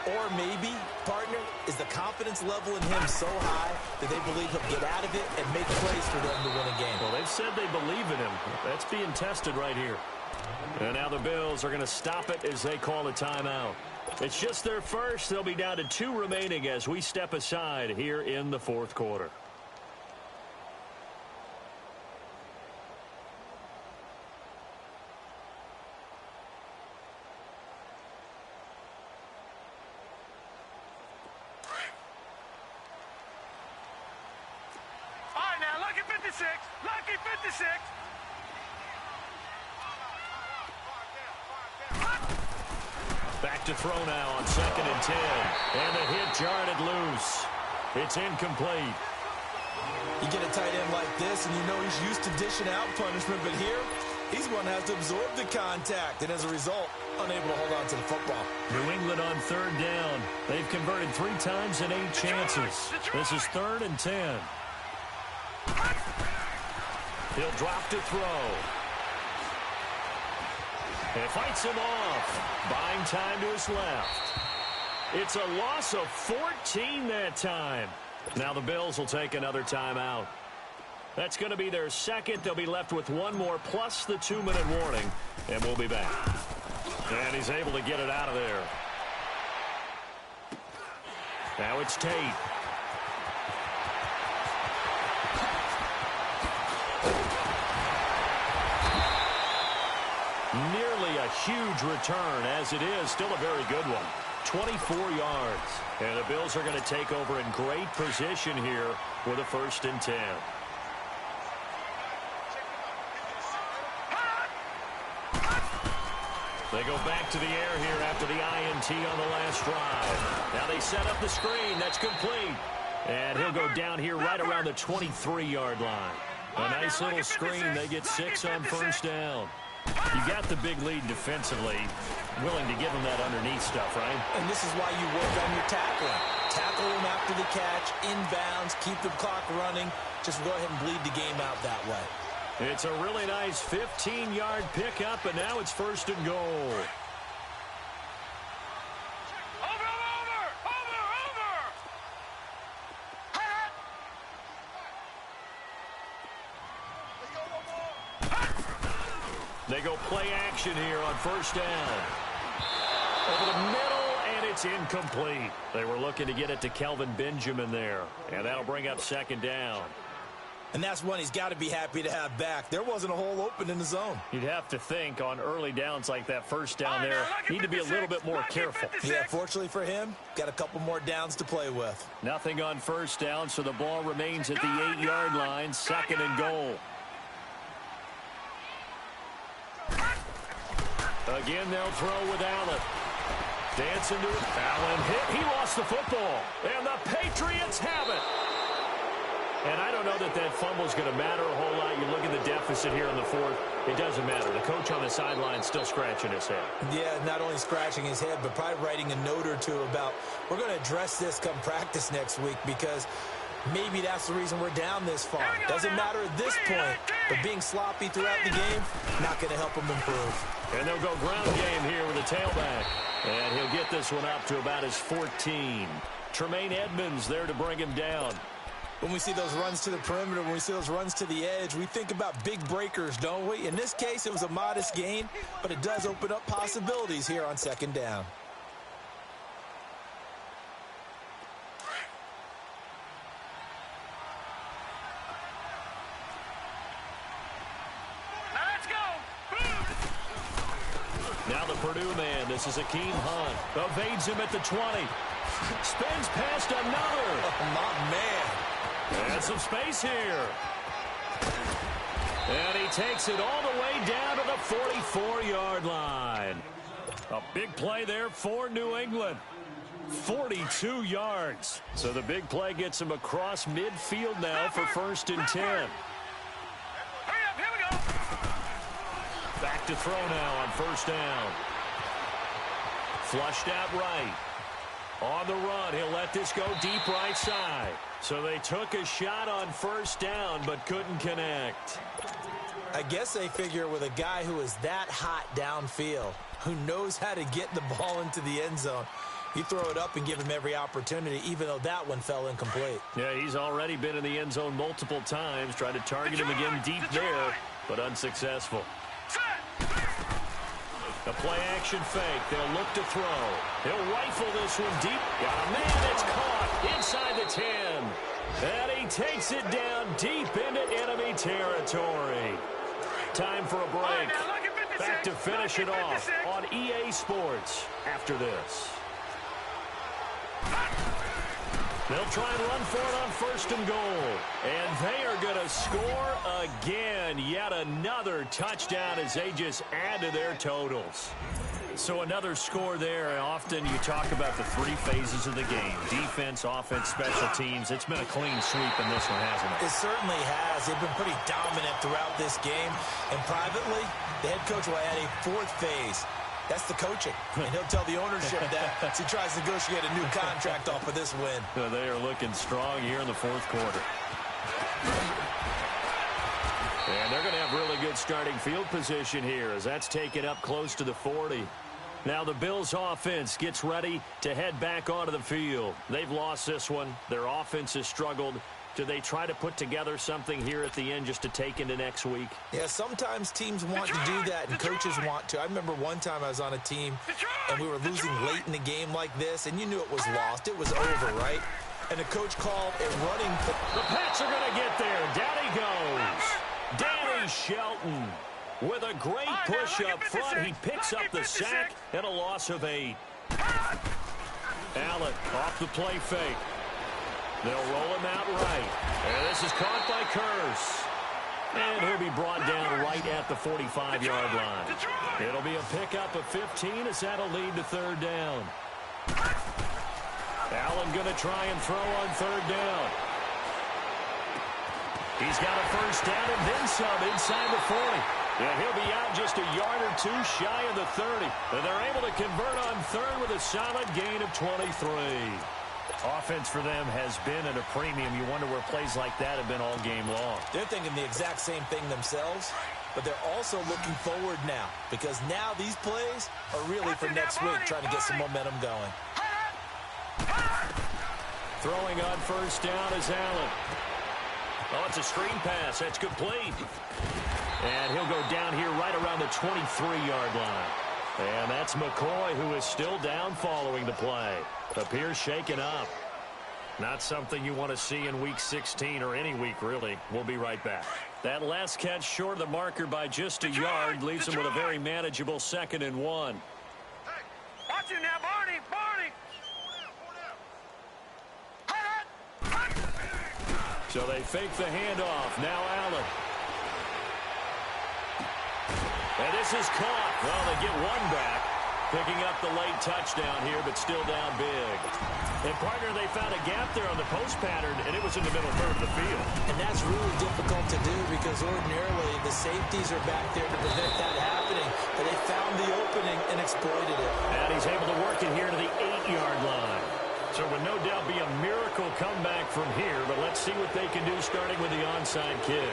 Or maybe, partner, is the confidence level in him so high that they believe he'll get out of it and make plays for them to win a game. Well, they've said they believe in him. That's being tested right here. And now the Bills are going to stop it as they call a timeout. It's just their first. They'll be down to 2 remaining as we step aside here in the 4th quarter. All right, now, lucky 56. Lucky 56. Back to throw now on 2nd and 10. And the hit jarred loose. It's incomplete. You get a tight end like this, and you know he's used to dishing out punishment, but here, he's going to have to absorb the contact, and as a result, unable to hold on to the football. New England on 3rd down. They've converted 3 times in 8 chances. This is 3rd and 10. He'll drop to throw. And fights him off. Buying time to his left. It's a loss of 14 that time. Now the Bills will take another timeout. That's going to be their second. They'll be left with 1 more plus the 2-minute warning. And we'll be back. And he's able to get it out of there. Now it's Tate. Nearly a huge return, as it is still a very good one. 24 yards. And the Bills are going to take over in great position here with a 1st and 10. They go back to the air here after the INT on the last drive. Now they set up the screen. That's complete. And he'll go down here right around the 23-yard line. A nice little screen. They get 6 on 1st down. You got the big lead defensively, willing to give them that underneath stuff, right? And this is why you work on your tackling. Tackle them after the catch, inbounds, keep the clock running. Just go ahead and bleed the game out that way. It's a really nice 15-yard pickup, and now it's 1st and goal. They go play action here on 1st down. Over the middle, and it's incomplete. They were looking to get it to Kelvin Benjamin there, and that'll bring up 2nd down. And that's one he's got to be happy to have back. There wasn't a hole open in the zone. You'd have to think on early downs like that 1st down there, need to be a little bit more careful. Yeah, fortunately for him, got a couple more downs to play with. Nothing on 1st down, so the ball remains at the 8-yard line, 2nd and goal. Again, they'll throw with Allen. Dancing to it. Allen hit. He lost the football. And the Patriots have it. And I don't know that that fumble is going to matter a whole lot. You look at the deficit here in the 4th. It doesn't matter. The coach on the sideline still scratching his head. Yeah, not only scratching his head, but probably writing a note or two about, we're going to address this come practice next week because maybe that's the reason we're down this far. Doesn't matter at this point, but being sloppy throughout the game, not going to help him improve. And they'll go ground game here with a tailback. And he'll get this one up to about his 14. Tremaine Edmonds there to bring him down. When we see those runs to the perimeter, when we see those runs to the edge, we think about big breakers, don't we? In this case, it was a modest gain, but it does open up possibilities here on 2nd down. Now the Purdue man, this is Akeem Hunt. Evades him at the 20. Spins past another. Oh, my man. And some space here. And he takes it all the way down to the 44-yard line. A big play there for New England. 42 yards. So the big play gets him across midfield now for 1st and 10. Hurry up, here we go. Back to throw now on 1st down. Flushed out right. On the run, he'll let this go deep right side. So they took a shot on 1st down but couldn't connect. I guess they figure with a guy who is that hot downfield, who knows how to get the ball into the end zone, you throw it up and give him every opportunity, even though that one fell incomplete. Yeah, he's already been in the end zone multiple times. Tried to target him again deep there, but unsuccessful. A play-action fake. They'll look to throw. He'll rifle this one deep. Got a man. It's caught inside the 10. And he takes it down deep into enemy territory. Time for a break. Back to finish it off on EA Sports after this. They'll try and run for it on 1st and goal. And they are going to score again. Yet another touchdown as they just add to their totals. So another score there. Often you talk about the 3 phases of the game. Defense, offense, special teams. It's been a clean sweep in this one, hasn't it? It certainly has. They've been pretty dominant throughout this game. And privately, the head coach will add a 4th phase. That's the coaching. And he'll tell the ownership that as he tries to negotiate a new contract off of this win. They are looking strong here in the 4th quarter. And they're going to have really good starting field position here as that's taken up close to the 40. Now the Bills offense gets ready to head back onto the field. They've lost this one. Their offense has struggled. Do they try to put together something here at the end just to take into next week? Yeah, sometimes teams want to do that and coaches want to. I remember one time I was on a team and we were losing late in the game like this, and you knew it was lost. It was over, right? And the coach called a running. The Pats are going to get there. Down he goes. Danny Shelton with a great push up front. He picks up the sack and a loss of 8. Allen off the play fake. They'll roll him out right. And this is caught by Curse. And he'll be brought down right at the 45-yard line. It'll be a pickup of 15 as that'll lead to 3rd down. Allen going to try and throw on 3rd down. He's got a 1st down and then some inside the 40. Yeah, he'll be out just a yard or 2 shy of the 30. And they're able to convert on 3rd with a solid gain of 23. Offense for them has been at a premium. You wonder where plays like that have been all game long. They're thinking the exact same thing themselves, but they're also looking forward now because now these plays are really for next week, trying to get some momentum going. Throwing on 1st down is Allen. Oh, it's a screen pass. That's complete. And he'll go down here right around the 23-yard line. And that's McCoy, who is still down following the play. Appears shaken up. Not something you want to see in Week 16 or any week, really. We'll be right back. That last catch short of the marker by just a yard leaves him with a very manageable 2nd and 1. Watch it now, Barney. So they fake the handoff. Now Allen. And this is caught. Well, they get one back. Picking up the late touchdown here, but still down big. And, partner, they found a gap there on the post pattern, and it was in the middle 3rd of the field. And that's really difficult to do because ordinarily the safeties are back there to prevent that happening. But they found the opening and exploited it. And he's able to work it here to the 8-yard line. So it would no doubt be a miracle comeback from here, but let's see what they can do starting with the onside kick.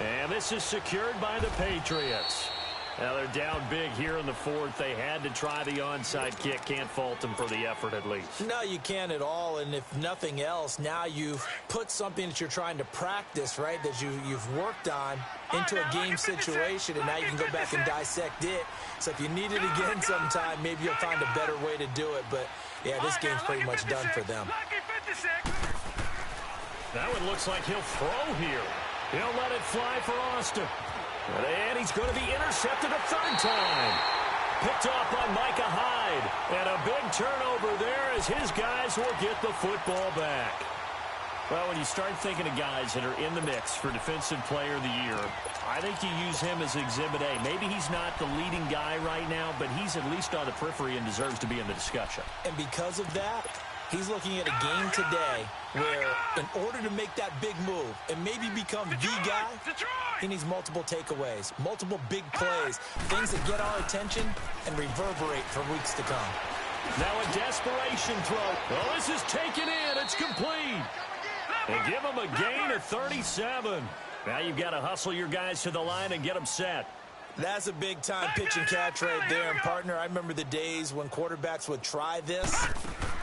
And this is secured by the Patriots. Now they're down big here in the 4th. They had to try the onside kick. Can't fault them for the effort at least. No, you can't at all. And if nothing else, now you've put something that you're trying to practice, right, that you've worked on into a game situation, and now you can go back and dissect it. So if you need it again sometime, maybe you'll find a better way to do it. But, yeah, this game's pretty much done for them. That one looks like he'll throw here. He'll let it fly for Austin. And he's going to be intercepted a 3rd time. Picked off by Micah Hyde. And a big turnover there as his guys will get the football back. Well, when you start thinking of guys that are in the mix for Defensive Player of the Year, I think you use him as Exhibit A. Maybe he's not the leading guy right now, but he's at least on the periphery and deserves to be in the discussion. And because of that, he's looking at a game today where in order to make that big move and maybe become the guy, he needs multiple takeaways, multiple big plays, things that get our attention and reverberate for weeks to come. Now a desperation throw. Well, this is taken in. It's complete. And give him a gain of 37. Now you've got to hustle your guys to the line and get them set. That's a big-time pitch and catch right there. And, partner, I remember the days when quarterbacks would try this.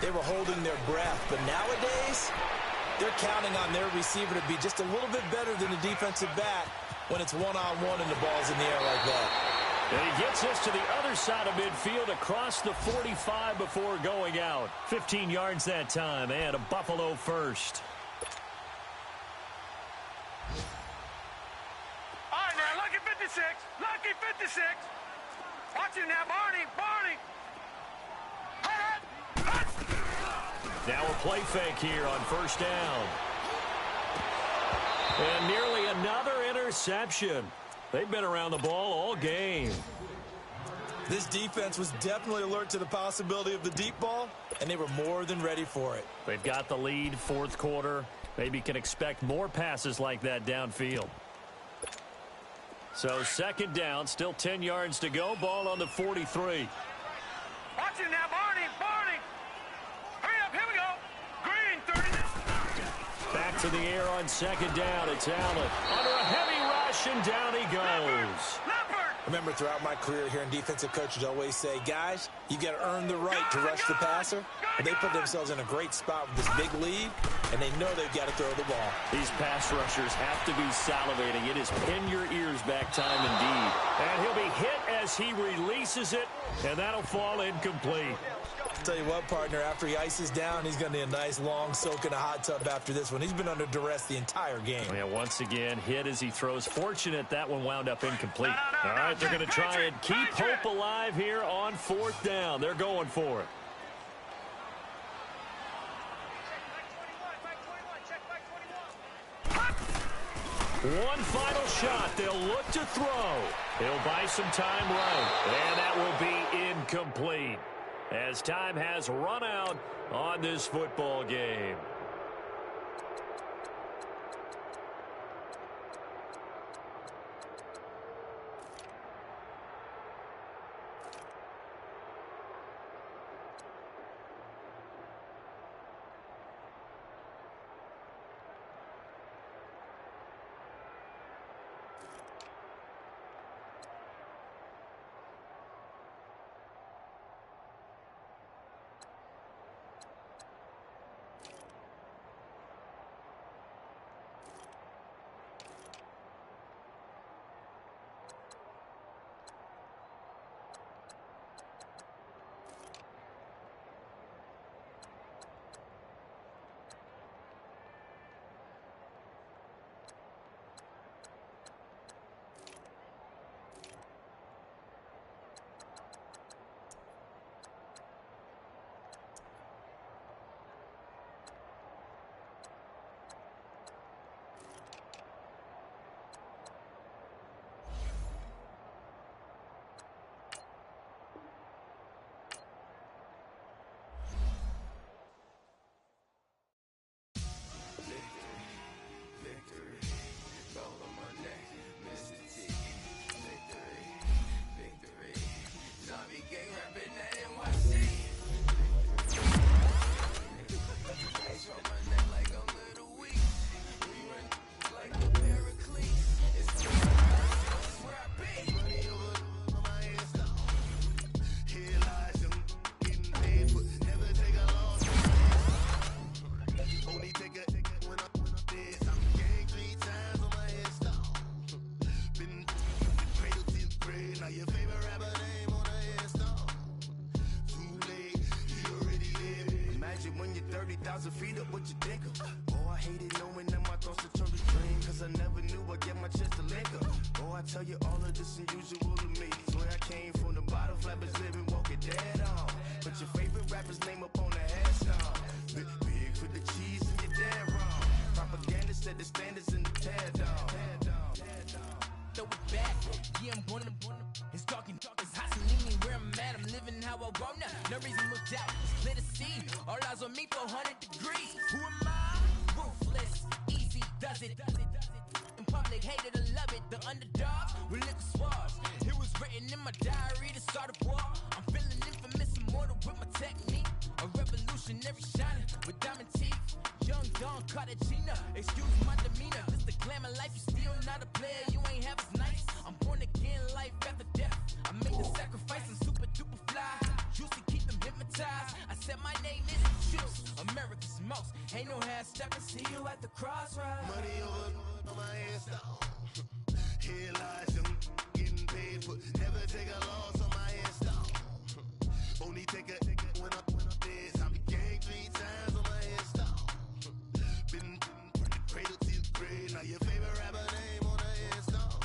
They were holding their breath. But nowadays, they're counting on their receiver to be just a little bit better than the defensive back when it's one-on-one and the ball's in the air like that. And he gets us to the other side of midfield across the 45 before going out. 15 yards that time and a Buffalo first. All right, now, lucky 56. Lucky 56. Watch him now, Barney. Barney. Now a play fake here on first down. And nearly another interception. They've been around the ball all game. This defense was definitely alert to the possibility of the deep ball, and they were more than ready for it. They've got the lead, fourth quarter. Maybe can expect more passes like that downfield. So second down, still 10 yards to go. Ball on the 43. Watch him now, Barney. Barney. Hurry up, here we go. Green, 30. Back to the air on second down. It's Allen. Under a heavy rush, and down he goes. Leopard. Remember, throughout my career here in defensive coaches always say, guys, you got to earn the right to rush the passer. And they put themselves in a great spot with this big lead, and they know they've got to throw the ball. These pass rushers have to be salivating. It is pin your ears back time indeed. And he'll be hit as he releases it, and that'll fall incomplete. I'll tell you what, partner, after he ices down, he's going to need a nice long soak in a hot tub after this one. He's been under duress the entire game. Yeah, once again, hit as he throws. Fortunate that one wound up incomplete. All right, they're going to try and keep hope alive here on fourth down. They're going for it. One final shot. They'll look to throw. He'll buy some time right. And that will be incomplete as time has run out on this football game. When you're 30,000 feet up, what you think of? Oh, I hate it knowing that my concentrate the dream, cause I never knew I'd get my chance to link up. Oh, I tell you all of this unusual to me. Swear I came from the bottom, flappers living, walking dead on. Put your favorite rapper's name up on the headstone. Big for the cheese and you're dead wrong. Propaganda set the standards in the tear down. Throw it back, yeah, I'm born. It's dark, it's hot, so leave me where I'm at. I'm living how I want now. No reason look out, it's clear to see. All eyes on me, 400 degrees. Who am I? Ruthless, easy, does it. In public, hate it or love it. The underdogs with liquor swabs. It was written in my diary to start a war. I'm feeling infamous, immortal with my technique. A revolutionary shining with diamond teeth. Young Don Cartagena, excuse my demeanor. This the glamour life, you still not a player, you ain't half as nice. I'm born again, life after death. I made the sacrifice, I'm super duper fly. Used to keep them hypnotized. I said my name is Juice, America's most. Ain't no half stepping, see you at the crossroads. Money over my head stop. Here lies them getting paid for. Never take a loss on my head stop. Only take a when I'm dead. Time to gang 3 times on my head stop. Been from the cradle to the grave. Now your favorite rapper name on the head stop.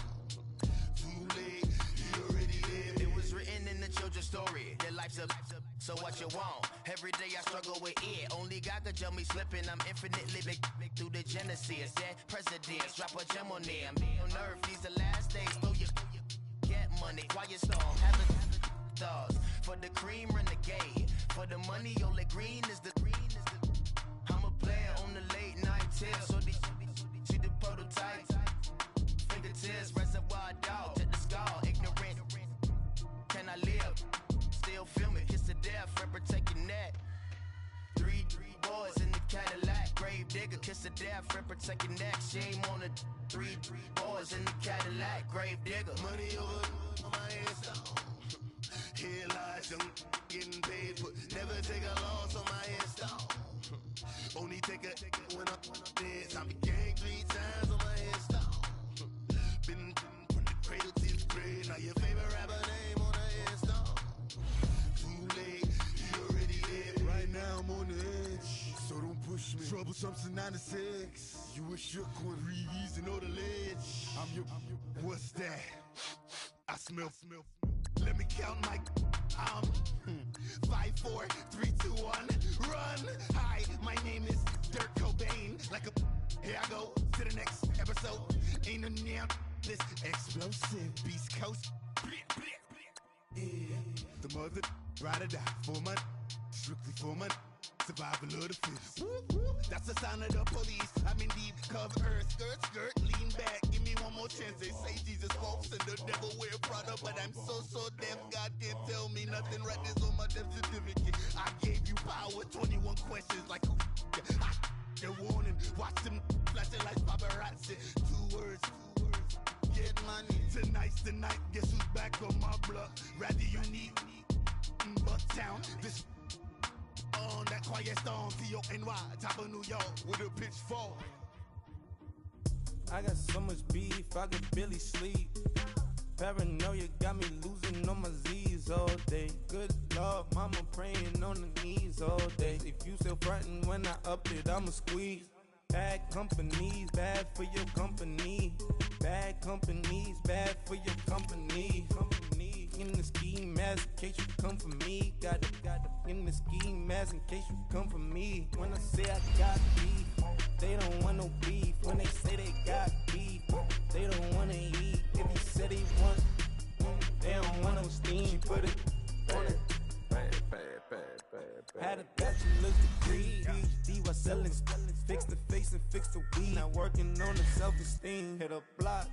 Too late, he already lived. It was written in the children's story. Their life's a so what you want? Every day I struggle with it. Only God could jump me slipping. I'm infinitely big through the genesis. Dead presidents, drop a gem on them. On earth, these the last days. Throw your get money. Quiet storm, have a thoughts. For the cream, renegade. For the money, only green is the I'm a player on the late night till. So these see the prototype. Fingertips, reservoir dog. To the skull, ignorant. Can I live? Still feel me. Kiss the death, forever taking that. Three boys in the Cadillac. Grave digger, kiss the death, forever taking that. Shame on the three boys in the Cadillac. Grave digger. Money over on my head stop. Here lies young, getting paid for. Never take a loss on my head stop. Only take a when I'm dead. Time to gang 3 times on my head stop. Been from the cradle to the grave. Now your favorite rapper name on the head stop. Too late, he already dead. Right now I'm on the edge, so don't push me. Troublesome since 96. You a shook one, Reeves and all the ledge. I'm your, what's that? I smell. Let me count my 5, 4, 3, 2, 1, run. Hi, my name is Dirk Cobain. Like a, here I go to the next episode. Ain't no damn this explosive Beast Coast. Yeah. The mother ride or die for money, strictly for money. Survival of the fittest. That's the sound of the police. I'm in deep cover, skirt, lean back. Give me one more chance. They say Jesus folks and the devil wear Prada, but I'm so deaf. God can't tell me nothing. Right this on my death certificate. I gave you power. 21 questions like who? They're warning. Watch them flashing like paparazzi. 2 words. Get money. Tonight's the night. Guess who's back on my block? Rather unique. Bucktown. This. On that quiet storm, T-O-N-Y, top of New York, with a pitchfork. I got so much beef, I could barely sleep. Paranoia got me losing on my Z's all day. Good Lord, mama praying on the knees all day. If you still frontin' when I up it, I'ma squeeze. Bad companies, bad for your company. Bad companies, bad for your company. In the ski mask in case you come for me. Got it in the ski mask in case you come for me. When I say I got beef, they don't want no beef. When they say they got beef, they don't wanna eat. If you said they want, they don't want no steam. Put it on it. Had a bachelor's degree, PhD while selling. Fix the face and fix the weed. Now working on the self-esteem. Hit a block,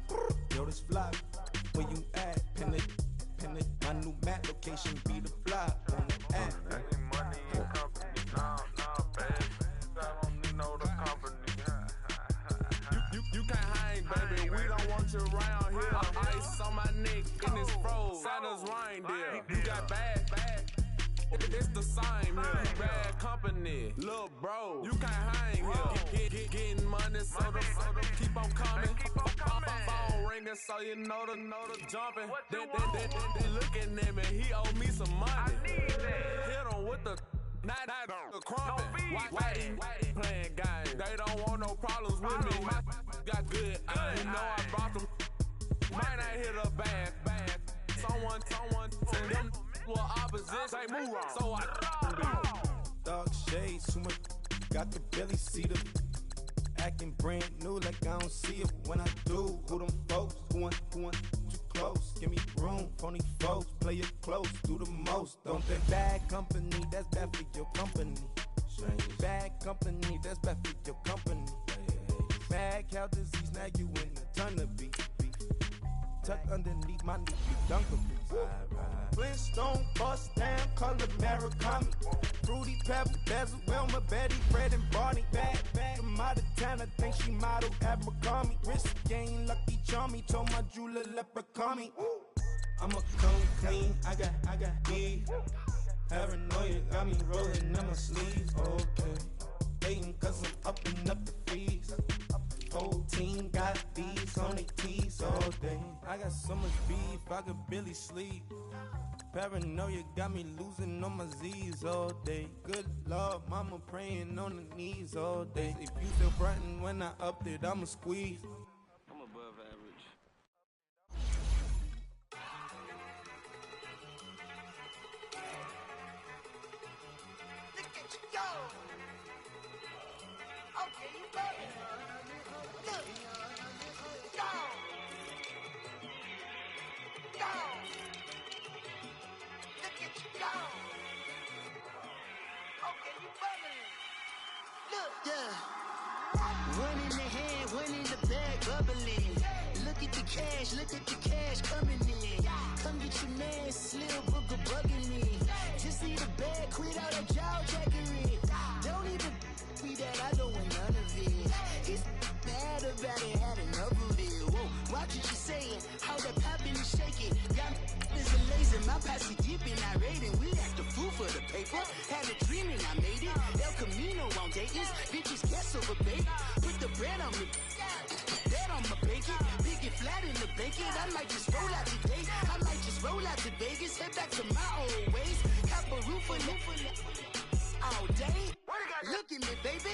yo this flop. Where you at? Pin it. My new map location be the flop on the app. Money in company, no, baby. I don't need no the company. You can't hang, baby. We don't want you around here. Ice on my neck in this froze. Santa's reindeer. You got bad. It's the same here. You bad company, little bro. You can't hang here. Getting money, so the keep on coming. Phone ringing, so you know the jumping. They looking at me. He owe me some money. Hit him with the Not the crumpin'. Whitey playing games. They don't want no problems with me. My got good. You know I brought them. Might not hit a bad. Someone, and them were opposite. They move wrong. So I Dog shades, too much. Got the belly seater. Acting brand new like I don't see it when I do. Who them folks? Who want too close? Give me room, phony folks. Play it close, do the most. Don't that bad company, that's bad for your company. Bad company, that's bad for your company. Mad cow disease, now you in a ton of beef. Tuck underneath my knee, you dunkerbees. Flintstone, bust down, color Murakami. Fruity Pebble, Bezel, Wilma, Betty, Fred, and Barney. Bad from out of town, I think she model at McCarmy. Wrist game, Lucky Charmy, told my jeweler leprechaun me. I'm a come clean, I got beef. Paranoia got me rolling in my sleeves, okay. Hating cause I'm upping up the fees. Whole team got these on their tees all day. I got so much beef, I could barely sleep. Paranoia got me losing on my Z's all day. Good Lord, mama praying on the knees all day. If you still frontin' when I up it, I'ma squeeze. I'm above average. Look at you go. Okay, you love it. Look. Go. Go. Look at you go. Okay, you bubbling. Look. Yeah. One in the hand, one in the bag, bubbling. Look at the cash coming in. Come get your man, Slim Booker bugging me. Just need a bag, quit all that jaw jackery. Don't even be that, I don't want none of it. He's mad about it, had enough of it. Whoa, watch what you saying, how that poppin' and shaking. Got is a laser, my posse deep and I raiding. We act the fool for the paper. Had a dream and I made it. El Camino on Dayton's, bitches guess over bait. Put the bread on me, that on my bacon. Big and flat in the bacon. I might just roll out today. I might just roll out to Vegas. Head back to my old ways. Cop a roof for all day. Look at me, baby.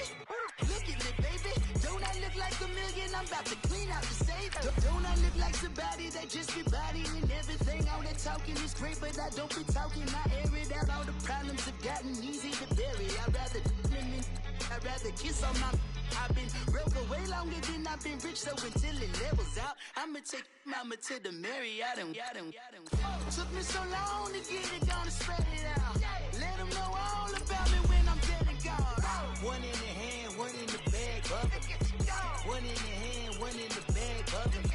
Look at me, baby. Don't I look like a million? I'm about to clean out the safe. Don't I look like somebody that just be bodying everything? All that talking is great, but I don't be talking. I air it out. All the problems have gotten easy to bury. I'd rather kiss on my. I've been broke way longer than I've been rich, so until it levels out, I'ma take mama to the Marriott and took me so long to get it, gonna spread it out. Let them know all about me when I'm dead and gone. One in the hand, one in the bag, bubbling. One in the hand, one in the bag, bubbling.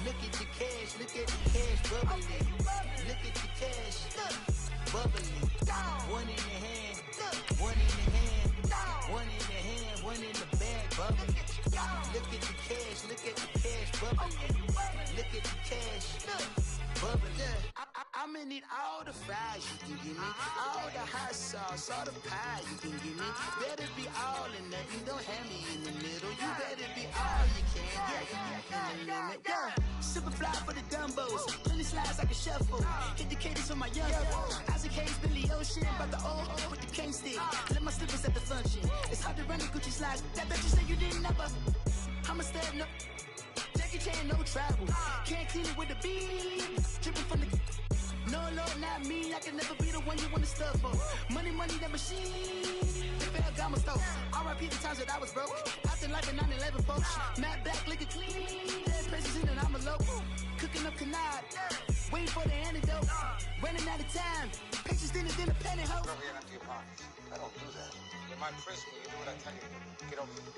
Look at the cash, bubbling. Look at the cash, bubbling. One in the hand, one in the hand, one in the hand, one in the bag, bubbling. Look at the cash, bubbling. Look at the cash, bubbling. I'ma need all the fries you can give me, all the hot sauce, all the pie you can give me. Better be all in nothing, don't have me in the middle. You better be all you can, yeah, in the limit. Yeah, super fly for the Dumbos, plenty slides like a shuffle. Hit the cadence on my young Isaac Hayes, Billy Ocean, but the old with the cane stick. Let my slippers at the function. It's hard to run the Gucci slides. That bet you say you didn't never. I'ma step no. Jackie Chan, no travel. Can't clean it with the beat. Dripping from the. No, Lord, not me. I can never be the one you want to stuff for. Money, that machine. Fell got my stove. R.I.P. the times that I was broke. Acting like a 9/11 folks. Matte black, liquor clean. Dead places in and I'm a local. Cooking up canard. Waiting for the antidote. Running out of time. Pictures thinner than a pantyhose. Over here empty your pockets. I don't do that. In my prison, you do what I tell you to. Get over here.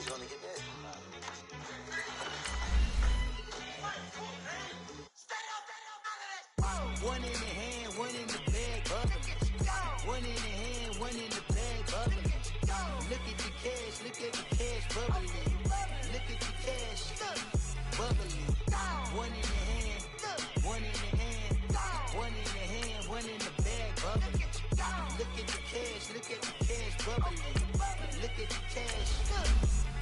You only get this. One in the hand, one in the bag, bubbling. One in the hand, one in the bag, bubbling. Look at the cash, bubbling. Look at the cash, bubbling. One in the hand, one in the hand, one in the hand, one in the bag, bubbling. Look at the cash, bubbling. Look at the cash,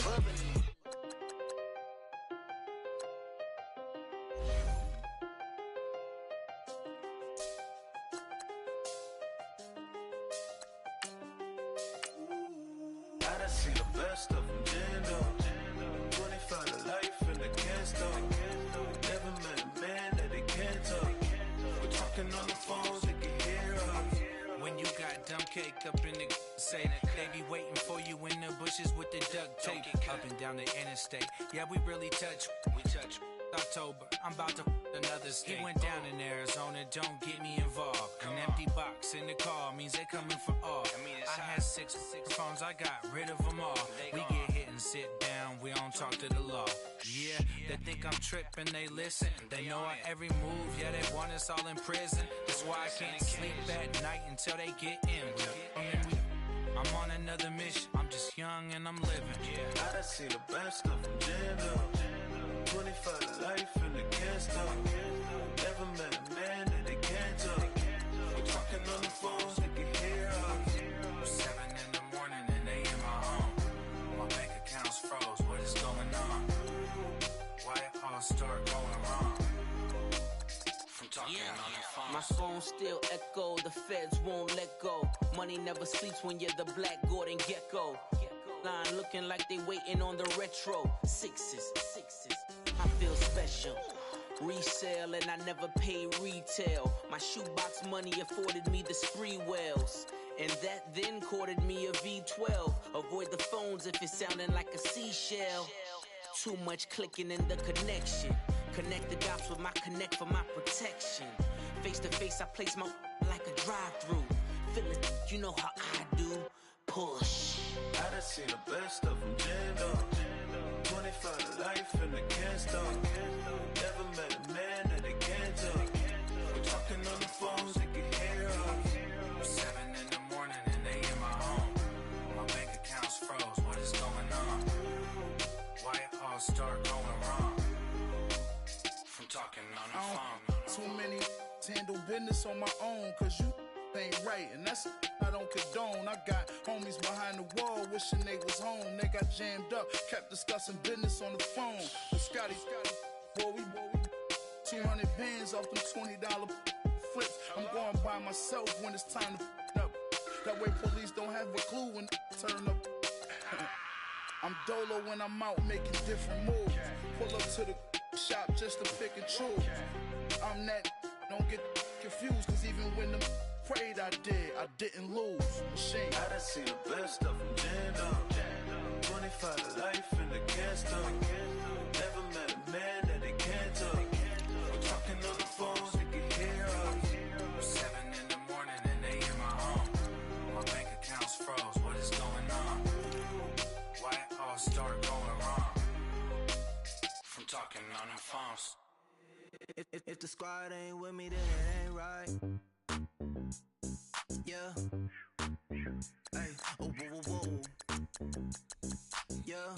bubbling. dumb cake up in the say they be waiting for you in the bushes with the duct tape up and down the interstate. Yeah, we really touch. October, I'm about to another state. He went down in Arizona, don't get me involved. An empty box in the car means they coming for all. I had six phones, I got rid of them all. We get hit and sit down, we don't talk to the law. Yeah, they think I'm tripping, they listen. They know our every move, yeah, they want us all in prison. That's why I can't sleep at night until they get in. I'm on another mission, I'm just young and I'm living. I done seen the best of them jammed up. 25 to life in the can't stop. Never met a man that they can't talk. We talking on the phones, they can hear us. 7 in the morning and they in my home. My bank account's froze, what is going on? Why it all start going wrong? From talking on the phone. My phone still echo, the feds won't let go. Money never sleeps when you're the Black Gordon Gecko. Line looking like they waiting on the retro. Sixes. I feel special. Resale and I never pay retail. My shoebox money afforded me the spree wells. And that then courted me a V12. Avoid the phones if it's sounding like a seashell. Too much clicking in the connection. Connect the dots with my connect for my protection. Face to face I place my like a drive-through. Feel it, you know how I do. Push. I done seen the best of them jammed up. 25 to life and they can't stop. Never met a man that they can't talk. We're talking on the phones, they can hear us. 7 in the morning and they in my home. My bank account's froze, what is going on? Why it all start going wrong? From talking on the phone. Too many handle business on my own, cause you ain't right, and that's I don't condone. I got homies behind the wall wishing they was home. They got jammed up, kept discussing business on the phone. With Scotty, boy, we 200 bands off them $20 flips. I'm going by myself when it's time to up. That way police don't have a clue when turn up. I'm dolo when I'm out making different moves. Pull up to the shop just to pick and choose. I'm that, don't get confused, cause even when the prayed I didn't lose. Machine. I done seen the best of them jammed up. 25 to life and they can't stop. Never met a man that they can't talk. We're talking on the phones, they can hear us. 7 in the morning and they in my home. My bank account's froze, what is going on? Why it all start going wrong? From talking on the phones. If the squad ain't with me, then it ain't right. Yeah. Hey. Oh, whoa, whoa, whoa. Yeah.